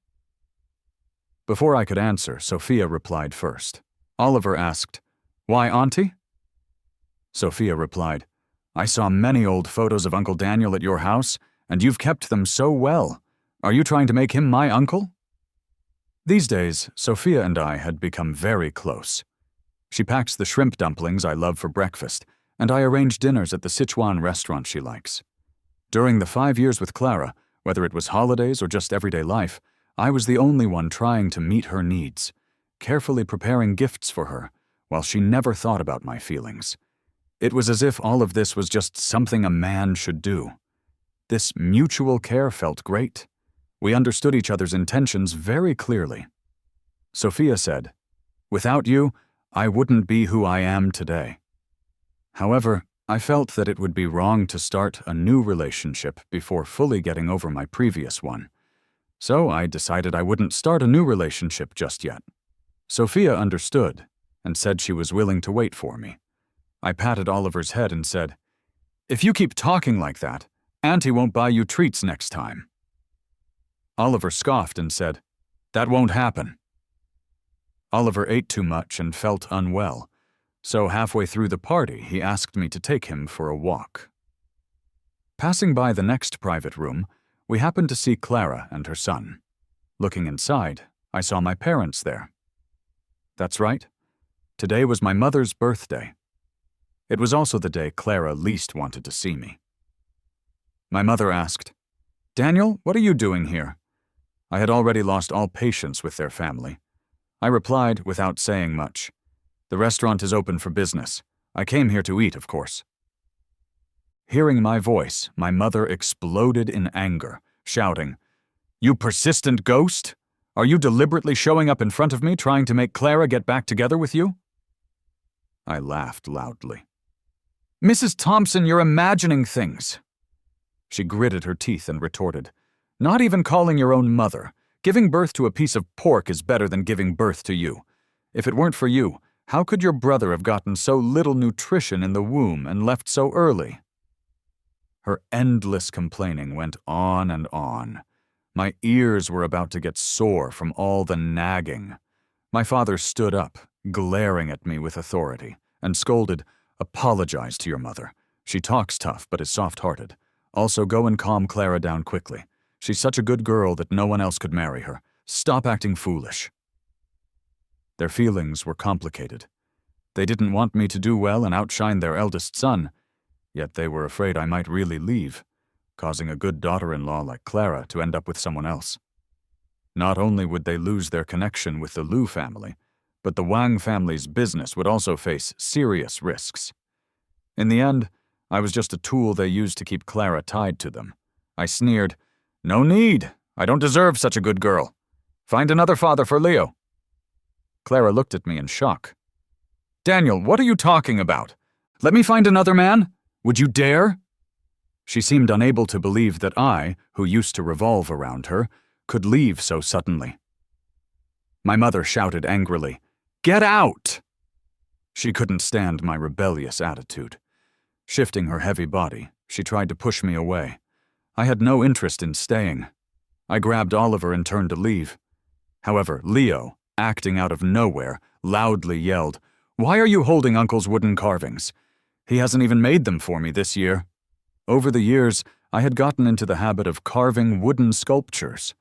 A: Before I could answer, Sophia replied first. Oliver asked, "Why, Auntie?" Sophia replied, "I saw many old photos of Uncle Daniel at your house, and you've kept them so well. Are you trying to make him my uncle?" These days, Sophia and I had become very close. She packs the shrimp dumplings I love for breakfast, and I arrange dinners at the Sichuan restaurant she likes. During the 5 years with Clara, whether it was holidays or just everyday life, I was the only one trying to meet her needs, carefully preparing gifts for her, while she never thought about my feelings. It was as if all of this was just something a man should do. This mutual care felt great. We understood each other's intentions very clearly. Sophia said, "Without you, I wouldn't be who I am today." However, I felt that it would be wrong to start a new relationship before fully getting over my previous one. So I decided I wouldn't start a new relationship just yet. Sophia understood and said she was willing to wait for me. I patted Oliver's head and said, "If you keep talking like that, Auntie won't buy you treats next time." Oliver scoffed and said, "That won't happen." Oliver ate too much and felt unwell, so halfway through the party he asked me to take him for a walk. Passing by the next private room, we happened to see Clara and her son. Looking inside, I saw my parents there. That's right. Today was my mother's birthday. It was also the day Clara least wanted to see me. My mother asked, "Daniel, what are you doing here?" I had already lost all patience with their family. I replied without saying much, "The restaurant is open for business. I came here to eat, of course." Hearing my voice, my mother exploded in anger, shouting, "You persistent ghost! Are you deliberately showing up in front of me trying to make Clara get back together with you?" I laughed loudly. "Mrs. Thompson, you're imagining things." She gritted her teeth and retorted, "Not even calling your own mother. Giving birth to a piece of pork is better than giving birth to you. If it weren't for you, how could your brother have gotten so little nutrition in the womb and left so early?" Her endless complaining went on and on. My ears were about to get sore from all the nagging. My father stood up, glaring at me with authority, and scolded, "Apologize to your mother. She talks tough but is soft-hearted. Also, go and calm Clara down quickly. She's such a good girl that no one else could marry her. Stop acting foolish." Their feelings were complicated. They didn't want me to do well and outshine their eldest son, yet they were afraid I might really leave, causing a good daughter-in-law like Clara to end up with someone else. Not only would they lose their connection with the Liu family, but the Wang family's business would also face serious risks. In the end, I was just a tool they used to keep Clara tied to them. I sneered, "No need. I don't deserve such a good girl. Find another father for Leo." Clara looked at me in shock. "Daniel, what are you talking about? Let me find another man? Would you dare?" She seemed unable to believe that I, who used to revolve around her, could leave so suddenly. My mother shouted angrily, "Get out!" She couldn't stand my rebellious attitude. Shifting her heavy body, she tried to push me away. I had no interest in staying. I grabbed Oliver and turned to leave. However, Leo, acting out of nowhere, loudly yelled, "Why are you holding Uncle's wooden carvings? He hasn't even made them for me this year." Over the years, I had gotten into the habit of carving wooden sculptures.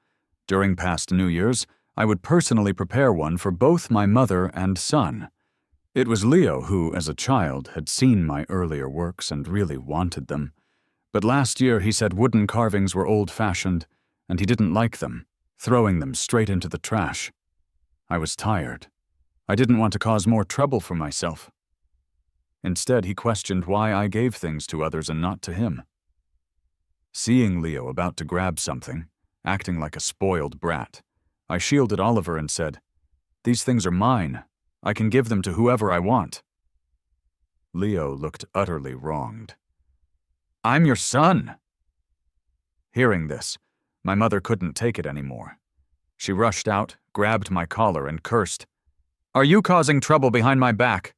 A: During past New Year's, I would personally prepare one for both my mother and son. It was Leo who, as a child, had seen my earlier works and really wanted them. But last year he said wooden carvings were old-fashioned, and he didn't like them, throwing them straight into the trash. I was tired. I didn't want to cause more trouble for myself. Instead, he questioned why I gave things to others and not to him. Seeing Leo about to grab something, acting like a spoiled brat, I shielded Oliver and said, "These things are mine. I can give them to whoever I want." Leo looked utterly wronged. "I'm your son." Hearing this, my mother couldn't take it anymore. She rushed out, grabbed my collar, and cursed, "Are you causing trouble behind my back?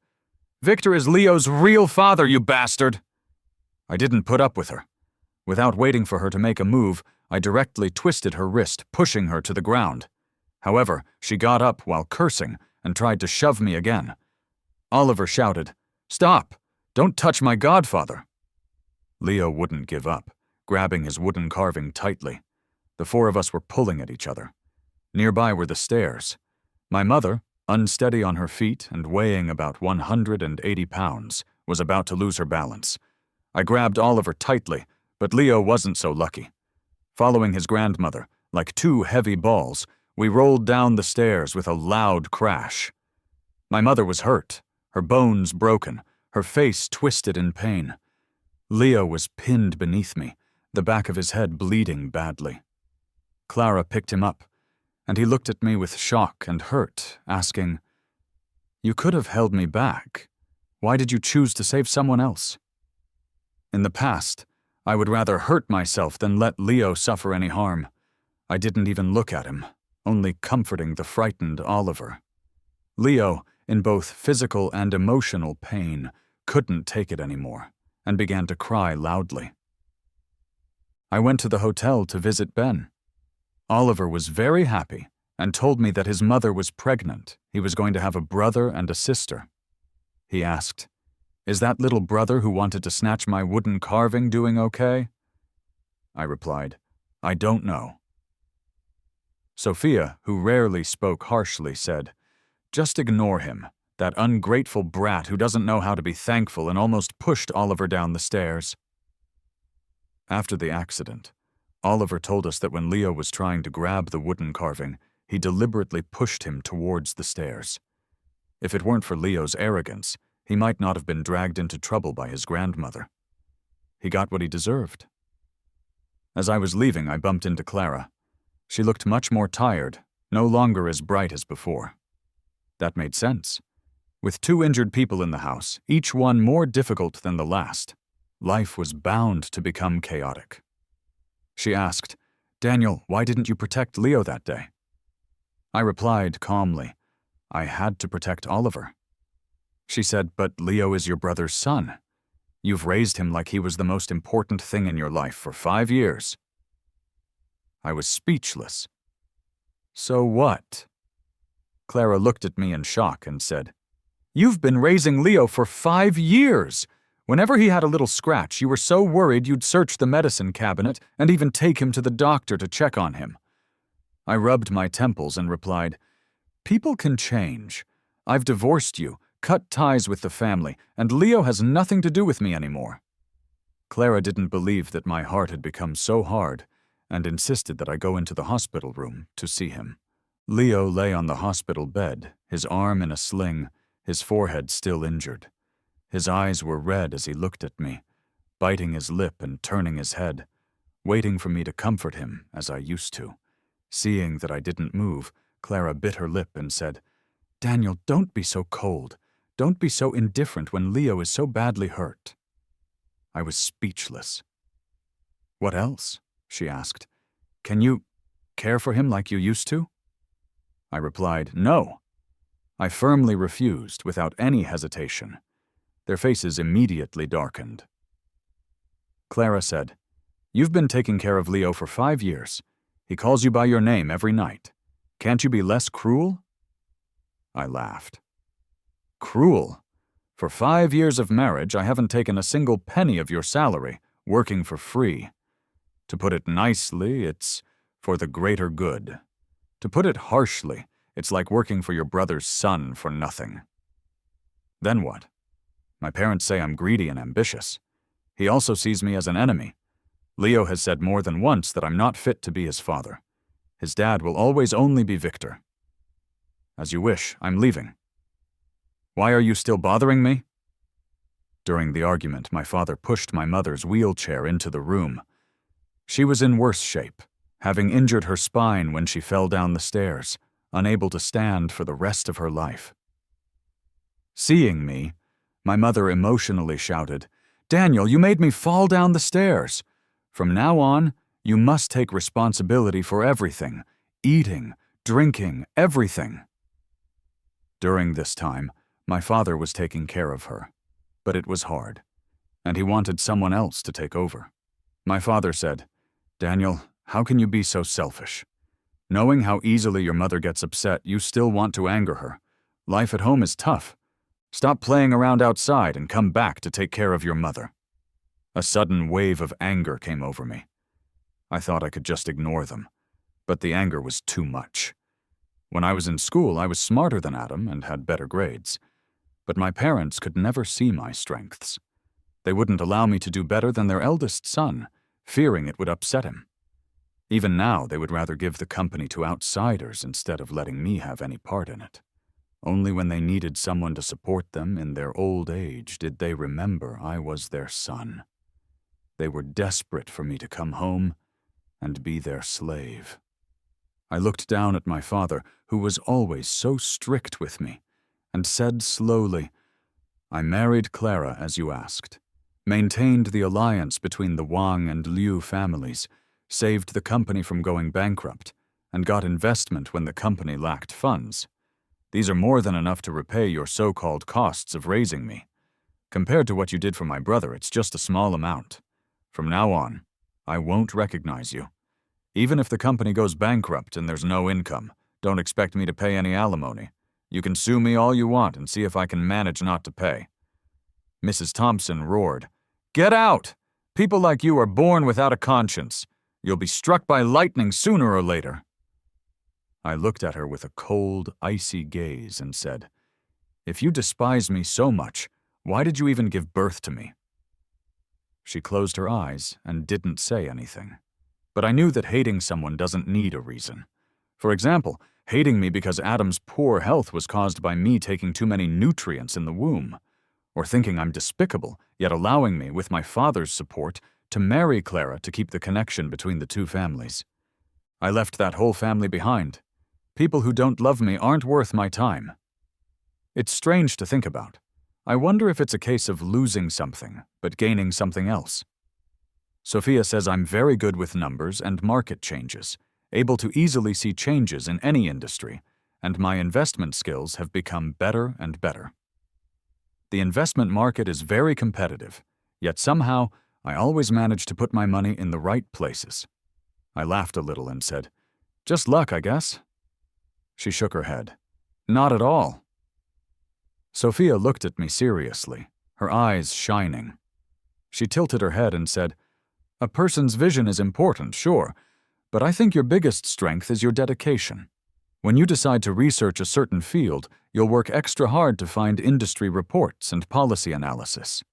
A: Victor is Leo's real father, you bastard!" I didn't put up with her. Without waiting for her to make a move, I directly twisted her wrist, pushing her to the ground. However, she got up while cursing and tried to shove me again. Oliver shouted, "Stop! Don't touch my godfather!" Leo wouldn't give up, grabbing his wooden carving tightly. The four of us were pulling at each other. Nearby were the stairs. My mother, unsteady on her feet and weighing about 180 pounds, was about to lose her balance. I grabbed Oliver tightly, but Leo wasn't so lucky. Following his grandmother, like two heavy balls, we rolled down the stairs with a loud crash. My mother was hurt, her bones broken, her face twisted in pain. Leo was pinned beneath me, the back of his head bleeding badly. Clara picked him up, and he looked at me with shock and hurt, asking, "You could have held me back. Why did you choose to save someone else?" In the past, I would rather hurt myself than let Leo suffer any harm. I didn't even look at him, only comforting the frightened Oliver. Leo, in both physical and emotional pain, couldn't take it anymore, and began to cry loudly. I went to the hotel to visit Ben. Oliver was very happy and told me that his mother was pregnant. He was going to have a brother and a sister. He asked, "Is that little brother who wanted to snatch my wooden carving doing okay?" I replied, "I don't know." Sophia, who rarely spoke harshly, said, "Just ignore him, that ungrateful brat who doesn't know how to be thankful and almost pushed Oliver down the stairs." After the accident, Oliver told us that when Leo was trying to grab the wooden carving, he deliberately pushed him towards the stairs. If it weren't for Leo's arrogance, he might not have been dragged into trouble by his grandmother. He got what he deserved. As I was leaving, I bumped into Clara. She looked much more tired, no longer as bright as before. That made sense. With two injured people in the house, each one more difficult than the last, life was bound to become chaotic. She asked, "Daniel, why didn't you protect Leo that day?" I replied calmly, "I had to protect Oliver." She said, "But Leo is your brother's son. You've raised him like he was the most important thing in your life for 5 years." I was speechless. "So what?" Clara looked at me in shock and said, "You've been raising Leo for 5 years. Whenever he had a little scratch, you were so worried you'd search the medicine cabinet and even take him to the doctor to check on him." I rubbed my temples and replied, "People can change. I've divorced you, cut ties with the family, and Leo has nothing to do with me anymore." Clara didn't believe that my heart had become so hard and insisted that I go into the hospital room to see him. Leo lay on the hospital bed, his his arm in a sling, his forehead still injured. His eyes were red as he looked at me, biting his lip and turning his head, waiting for me to comfort him as I used to. Seeing that I didn't move, Clara bit her lip and said, "Daniel, don't be so cold. Don't be so indifferent when Leo is so badly hurt." I was speechless. "What else?" she asked. "Can you care for him like you used to?" I replied, "No." I firmly refused without any hesitation. Their faces immediately darkened. Clara said, "You've been taking care of Leo for 5 years. He calls you by your name every night. Can't you be less cruel?" I laughed. "Cruel? For 5 years of marriage, I haven't taken a single penny of your salary, working for free. To put it nicely, it's for the greater good. To put it harshly, it's like working for your brother's son for nothing." Then what? My parents say I'm greedy and ambitious. He also sees me as an enemy. Leo has said more than once that I'm not fit to be his father. His dad will always only be Victor. "As you wish, I'm leaving." "Why are you still bothering me?" During the argument, my father pushed my mother's wheelchair into the room. She was in worse shape, having injured her spine when she fell down the stairs, unable to stand for the rest of her life. Seeing me, my mother emotionally shouted, "Daniel, you made me fall down the stairs. From now on, you must take responsibility for everything, eating, drinking, everything." During this time, my father was taking care of her, but it was hard, and he wanted someone else to take over. My father said, "Daniel, how can you be so selfish? Knowing how easily your mother gets upset, you still want to anger her. Life at home is tough. Stop playing around outside and come back to take care of your mother." A sudden wave of anger came over me. I thought I could just ignore them, but the anger was too much. When I was in school, I was smarter than Adam and had better grades. But my parents could never see my strengths. They wouldn't allow me to do better than their eldest son, fearing it would upset him. Even now, they would rather give the company to outsiders instead of letting me have any part in it. Only when they needed someone to support them in their old age did they remember I was their son. They were desperate for me to come home and be their slave. I looked down at my father, who was always so strict with me, and said slowly, "I married Clara as you asked, maintained the alliance between the Wang and Liu families, saved the company from going bankrupt, and got investment when the company lacked funds. These are more than enough to repay your so-called costs of raising me. Compared to what you did for my brother, it's just a small amount. From now on, I won't recognize you. Even if the company goes bankrupt and there's no income, don't expect me to pay any alimony. You can sue me all you want and see if I can manage not to pay." Mrs. Thompson roared, "Get out! People like you are born without a conscience. You'll be struck by lightning sooner or later." I looked at her with a cold, icy gaze and said, "If you despise me so much, why did you even give birth to me?" She closed her eyes and didn't say anything. But I knew that hating someone doesn't need a reason. For example, hating me because Adam's poor health was caused by me taking too many nutrients in the womb, or thinking I'm despicable, yet allowing me, with my father's support, to marry Clara to keep the connection between the two families. I left that whole family behind. People who don't love me aren't worth my time. It's strange to think about. I wonder if it's a case of losing something, but gaining something else. Sophia says I'm very good with numbers and market changes, able to easily see changes in any industry, and my investment skills have become better and better. The investment market is very competitive, yet somehow I always manage to put my money in the right places. I laughed a little and said, "Just luck, I guess." She shook her head. "Not at all." Sophia looked at me seriously, her eyes shining. She tilted her head and said, "A person's vision is important, sure, but I think your biggest strength is your dedication. When you decide to research a certain field, you'll work extra hard to find industry reports and policy analysis."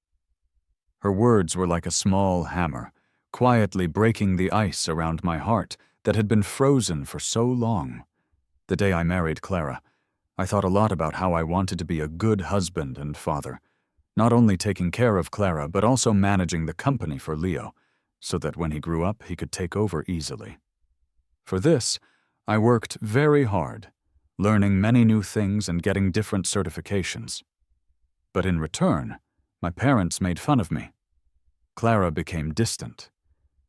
A: Her words were like a small hammer, quietly breaking the ice around my heart that had been frozen for so long. The day I married Clara, I thought a lot about how I wanted to be a good husband and father, not only taking care of Clara, but also managing the company for Leo, so that when he grew up, he could take over easily. For this, I worked very hard, learning many new things and getting different certifications. But in return, my parents made fun of me. Clara became distant,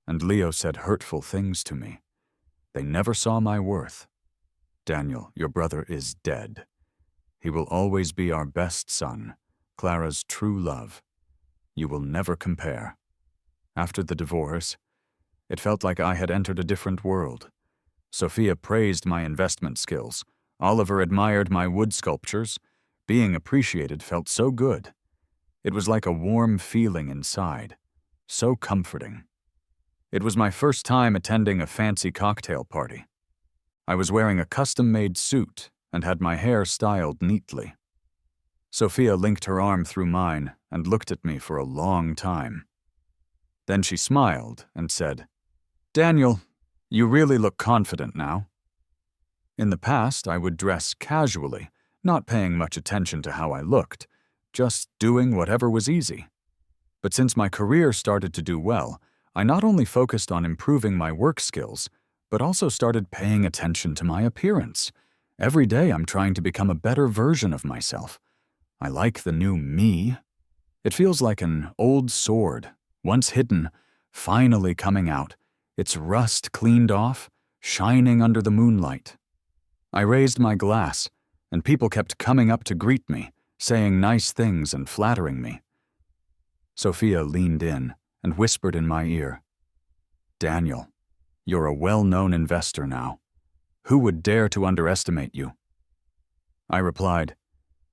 A: and Leo said hurtful things to me. They never saw my worth. Daniel, your brother is dead. He will always be our best son, Clara's true love. You will never compare. After the divorce, it felt like I had entered a different world. Sophia praised my investment skills. Oliver admired my wood sculptures. Being appreciated felt so good. It was like a warm feeling inside, so comforting. It was my first time attending a fancy cocktail party. I was wearing a custom-made suit and had my hair styled neatly. Sophia linked her arm through mine and looked at me for a long time. Then she smiled and said, "Daniel, you really look confident now." In the past, I would dress casually, not paying much attention to how I looked, just doing whatever was easy. But since my career started to do well, I not only focused on improving my work skills, but also started paying attention to my appearance. Every day I'm trying to become a better version of myself. I like the new me. It feels like an old sword, once hidden, finally coming out, its rust cleaned off, shining under the moonlight. I raised my glass, and people kept coming up to greet me, saying nice things and flattering me. Sophia leaned in and whispered in my ear, "Daniel, you're a well-known investor now. Who would dare to underestimate you?" I replied,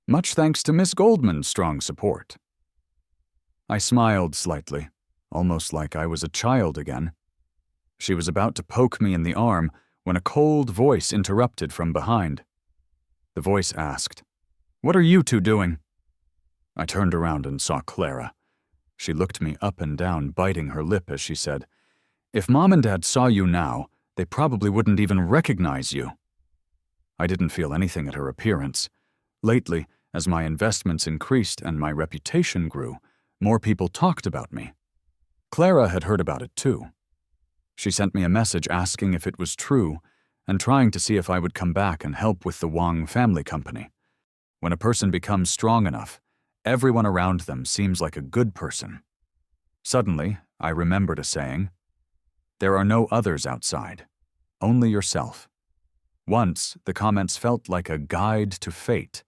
A: "Much thanks to Miss Goldman's strong support." I smiled slightly, almost like I was a child again. She was about to poke me in the arm when a cold voice interrupted from behind. The voice asked, "What are you two doing?" I turned around and saw Clara. She looked me up and down, biting her lip as she said, "If Mom and Dad saw you now, they probably wouldn't even recognize you." I didn't feel anything at her appearance. Lately, as my investments increased and my reputation grew, more people talked about me. Clara had heard about it too. She sent me a message asking if it was true and trying to see if I would come back and help with the Wong family company. When a person becomes strong enough, everyone around them seems like a good person. Suddenly, I remembered a saying, "There are no others outside, only yourself." Once, the comments felt like a guide to fate,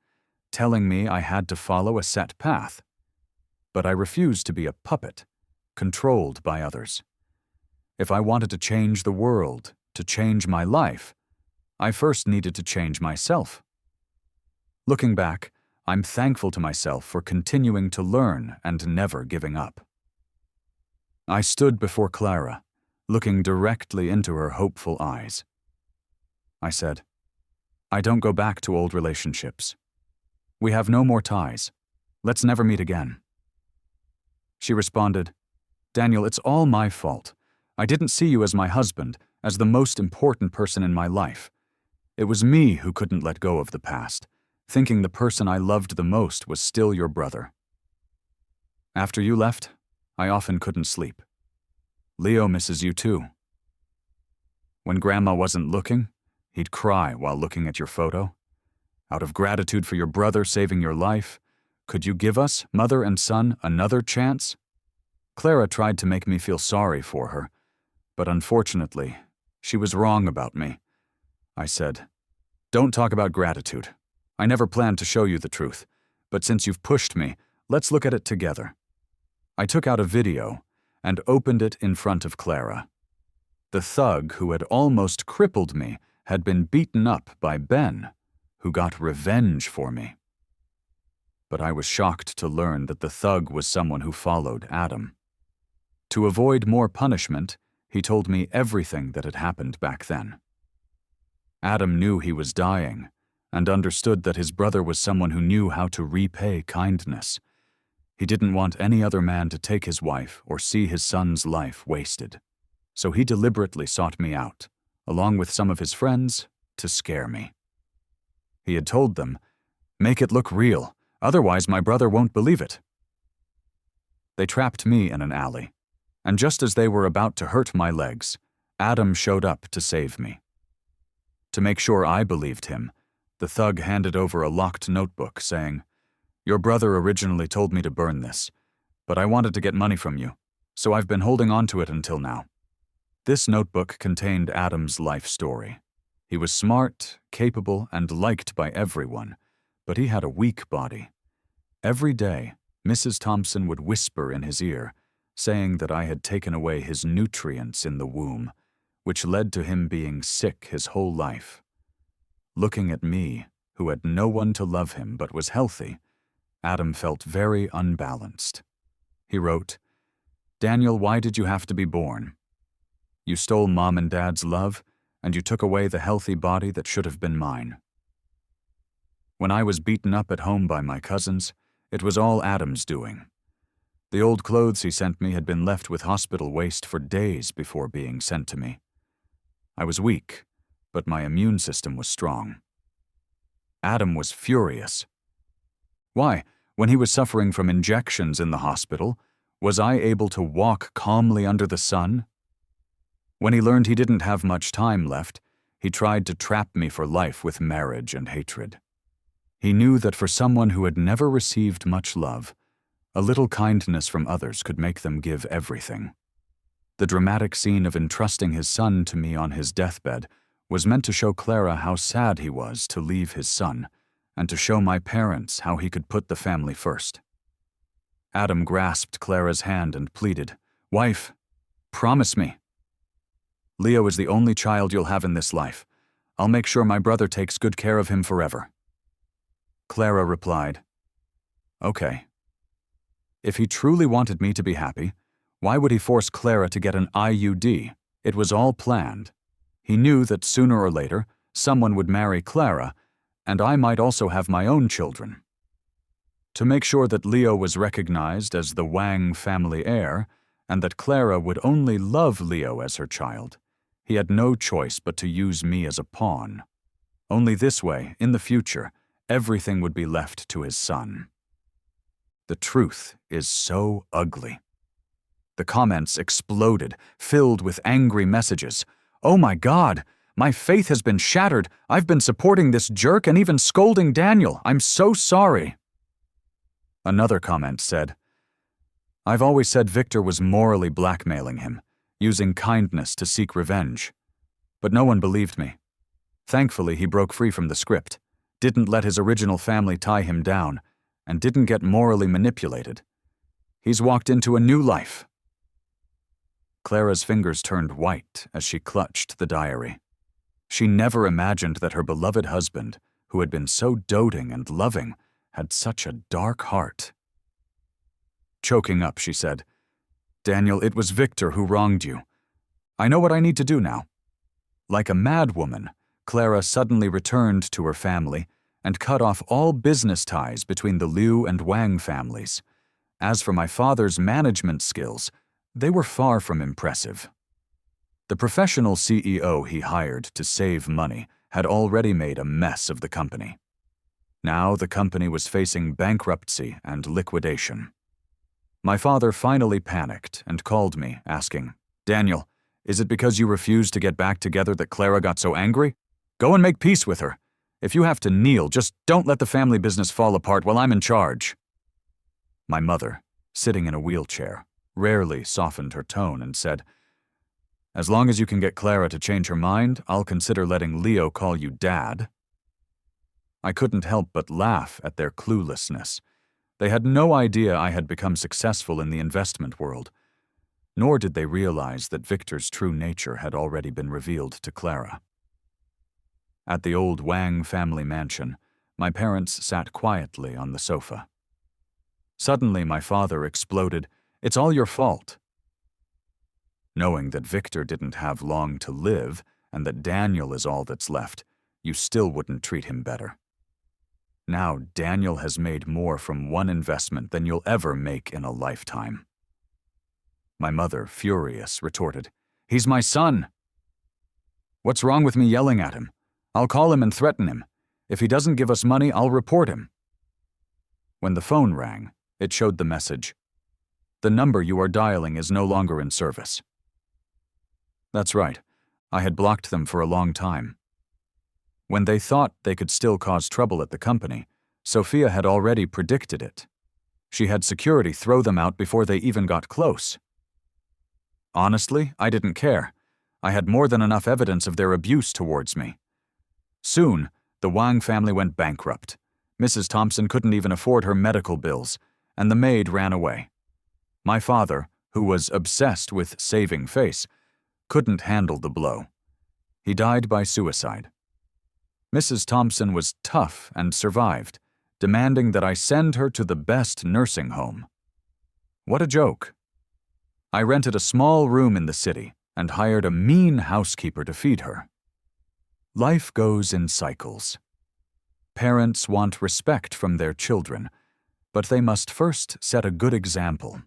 A: telling me I had to follow a set path. But I refused to be a puppet, controlled by others. If I wanted to change the world, to change my life, I first needed to change myself. Looking back, I'm thankful to myself for continuing to learn and never giving up. I stood before Clara, looking directly into her hopeful eyes. I said, "I don't go back to old relationships. We have no more ties. Let's never meet again." She responded, "Daniel, it's all my fault. I didn't see you as my husband, as the most important person in my life. It was me who couldn't let go of the past, thinking the person I loved the most was still your brother. After you left, I often couldn't sleep. Leo misses you too. When Grandma wasn't looking, he'd cry while looking at your photo. Out of gratitude for your brother saving your life, could you give us, mother and son, another chance?" Clara tried to make me feel sorry for her, but unfortunately, she was wrong about me. I said, "Don't talk about gratitude. I never planned to show you the truth, but since you've pushed me, let's look at it together." I took out a video and opened it in front of Clara. The thug who had almost crippled me had been beaten up by Ben, who got revenge for me. But I was shocked to learn that the thug was someone who followed Adam. To avoid more punishment, he told me everything that had happened back then. Adam knew he was dying and understood that his brother was someone who knew how to repay kindness. He didn't want any other man to take his wife or see his son's life wasted. So he deliberately sought me out, along with some of his friends, to scare me. He had told them, "Make it look real, otherwise my brother won't believe it." They trapped me in an alley, and just as they were about to hurt my legs, Adam showed up to save me. To make sure I believed him, the thug handed over a locked notebook saying, "Your brother originally told me to burn this, but I wanted to get money from you, so I've been holding on to it until now." This notebook contained Adam's life story. He was smart, capable, and liked by everyone, but he had a weak body. Every day, Mrs. Thompson would whisper in his ear, saying that I had taken away his nutrients in the womb, which led to him being sick his whole life. Looking at me, who had no one to love him but was healthy, Adam felt very unbalanced. He wrote, "Daniel, why did you have to be born? You stole Mom and Dad's love, and you took away the healthy body that should have been mine." When I was beaten up at home by my cousins, it was all Adam's doing. The old clothes he sent me had been left with hospital waste for days before being sent to me. I was weak, but my immune system was strong. Adam was furious. Why, when he was suffering from injections in the hospital, was I able to walk calmly under the sun? When he learned he didn't have much time left, he tried to trap me for life with marriage and hatred. He knew that for someone who had never received much love, a little kindness from others could make them give everything. The dramatic scene of entrusting his son to me on his deathbed was meant to show Clara how sad he was to leave his son, and to show my parents how he could put the family first. Adam grasped Clara's hand and pleaded, "Wife, promise me. Leo is the only child you'll have in this life. I'll make sure my brother takes good care of him forever." Clara replied, "Okay." If he truly wanted me to be happy, why would he force Clara to get an IUD? It was all planned. He knew that sooner or later, someone would marry Clara, and I might also have my own children. To make sure that Leo was recognized as the Wang family heir, and that Clara would only love Leo as her child, he had no choice but to use me as a pawn. Only this way, in the future, everything would be left to his son. The truth is so ugly. The comments exploded, filled with angry messages. "Oh my God, my faith has been shattered. I've been supporting this jerk and even scolding Daniel. I'm so sorry." Another comment said, "I've always said Victor was morally blackmailing him, using kindness to seek revenge. But no one believed me. Thankfully, he broke free from the script, didn't let his original family tie him down, and didn't get morally manipulated. He's walked into a new life." Clara's fingers turned white as she clutched the diary. She never imagined that her beloved husband, who had been so doting and loving, had such a dark heart. Choking up, she said, "Daniel, it was Victor who wronged you. I know what I need to do now." Like a madwoman, Clara suddenly returned to her family and cut off all business ties between the Liu and Wang families. As for my father's management skills, they were far from impressive. The professional CEO he hired to save money had already made a mess of the company. Now the company was facing bankruptcy and liquidation. My father finally panicked and called me, asking, "Daniel, is it because you refused to get back together that Clara got so angry? Go and make peace with her. If you have to kneel, just don't let the family business fall apart while I'm in charge." My mother, sitting in a wheelchair, rarely softened her tone and said, "As long as you can get Clara to change her mind, I'll consider letting Leo call you Dad." I couldn't help but laugh at their cluelessness. They had no idea I had become successful in the investment world, nor did they realize that Victor's true nature had already been revealed to Clara. At the old Wang family mansion, my parents sat quietly on the sofa. Suddenly, my father exploded, "It's all your fault." Knowing that Victor didn't have long to live and that Daniel is all that's left, you still wouldn't treat him better. Now Daniel has made more from one investment than you'll ever make in a lifetime. My mother, furious, retorted, "He's my son." "What's wrong with me yelling at him? I'll call him and threaten him. If he doesn't give us money, I'll report him." When the phone rang, it showed the message, "The number you are dialing is no longer in service." That's right. I had blocked them for a long time. When they thought they could still cause trouble at the company, Sophia had already predicted it. She had security throw them out before they even got close. Honestly, I didn't care. I had more than enough evidence of their abuse towards me. Soon, the Wang family went bankrupt. Mrs. Thompson couldn't even afford her medical bills, and the maid ran away. My father, who was obsessed with saving face, couldn't handle the blow. He died by suicide. Mrs. Thompson was tough and survived, demanding that I send her to the best nursing home. What a joke. I rented a small room in the city and hired a mean housekeeper to feed her. Life goes in cycles. Parents want respect from their children, but they must first set a good example.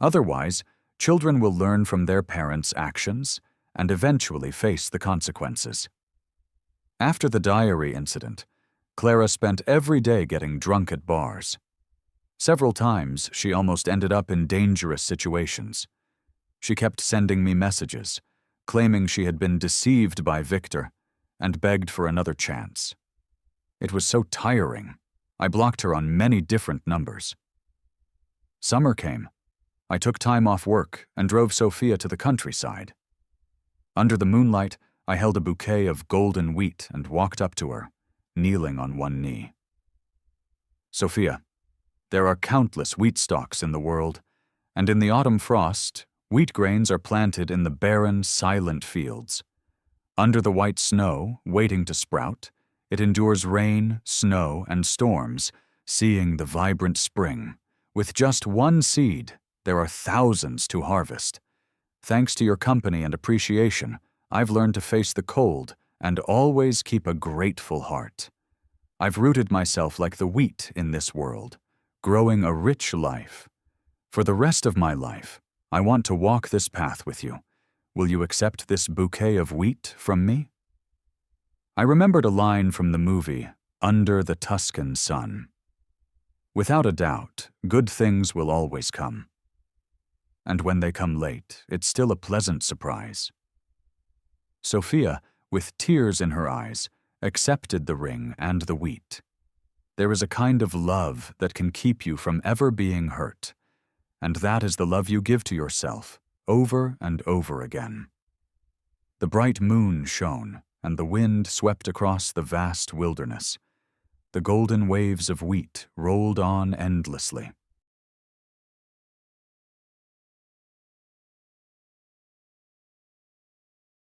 A: Otherwise, children will learn from their parents' actions and eventually face the consequences. After the diary incident, Clara spent every day getting drunk at bars. Several times, she almost ended up in dangerous situations. She kept sending me messages, claiming she had been deceived by Victor, and begged for another chance. It was so tiring. I blocked her on many different numbers. Summer came. I took time off work and drove Sophia to the countryside. Under the moonlight, I held a bouquet of golden wheat and walked up to her, kneeling on one knee. "Sophia, there are countless wheat stalks in the world, and in the autumn frost, wheat grains are planted in the barren, silent fields. Under the white snow, waiting to sprout, it endures rain, snow, and storms, seeing the vibrant spring. With just one seed, there are thousands to harvest. Thanks to your company and appreciation, I've learned to face the cold and always keep a grateful heart. I've rooted myself like the wheat in this world, growing a rich life. For the rest of my life, I want to walk this path with you. Will you accept this bouquet of wheat from me?" I remembered a line from the movie, Under the Tuscan Sun. Without a doubt, good things will always come. And when they come late, it's still a pleasant surprise. Sophia, with tears in her eyes, accepted the ring and the wheat. There is a kind of love that can keep you from ever being hurt, and that is the love you give to yourself, over and over again. The bright moon shone, and the wind swept across the vast wilderness. The golden waves of wheat rolled on endlessly.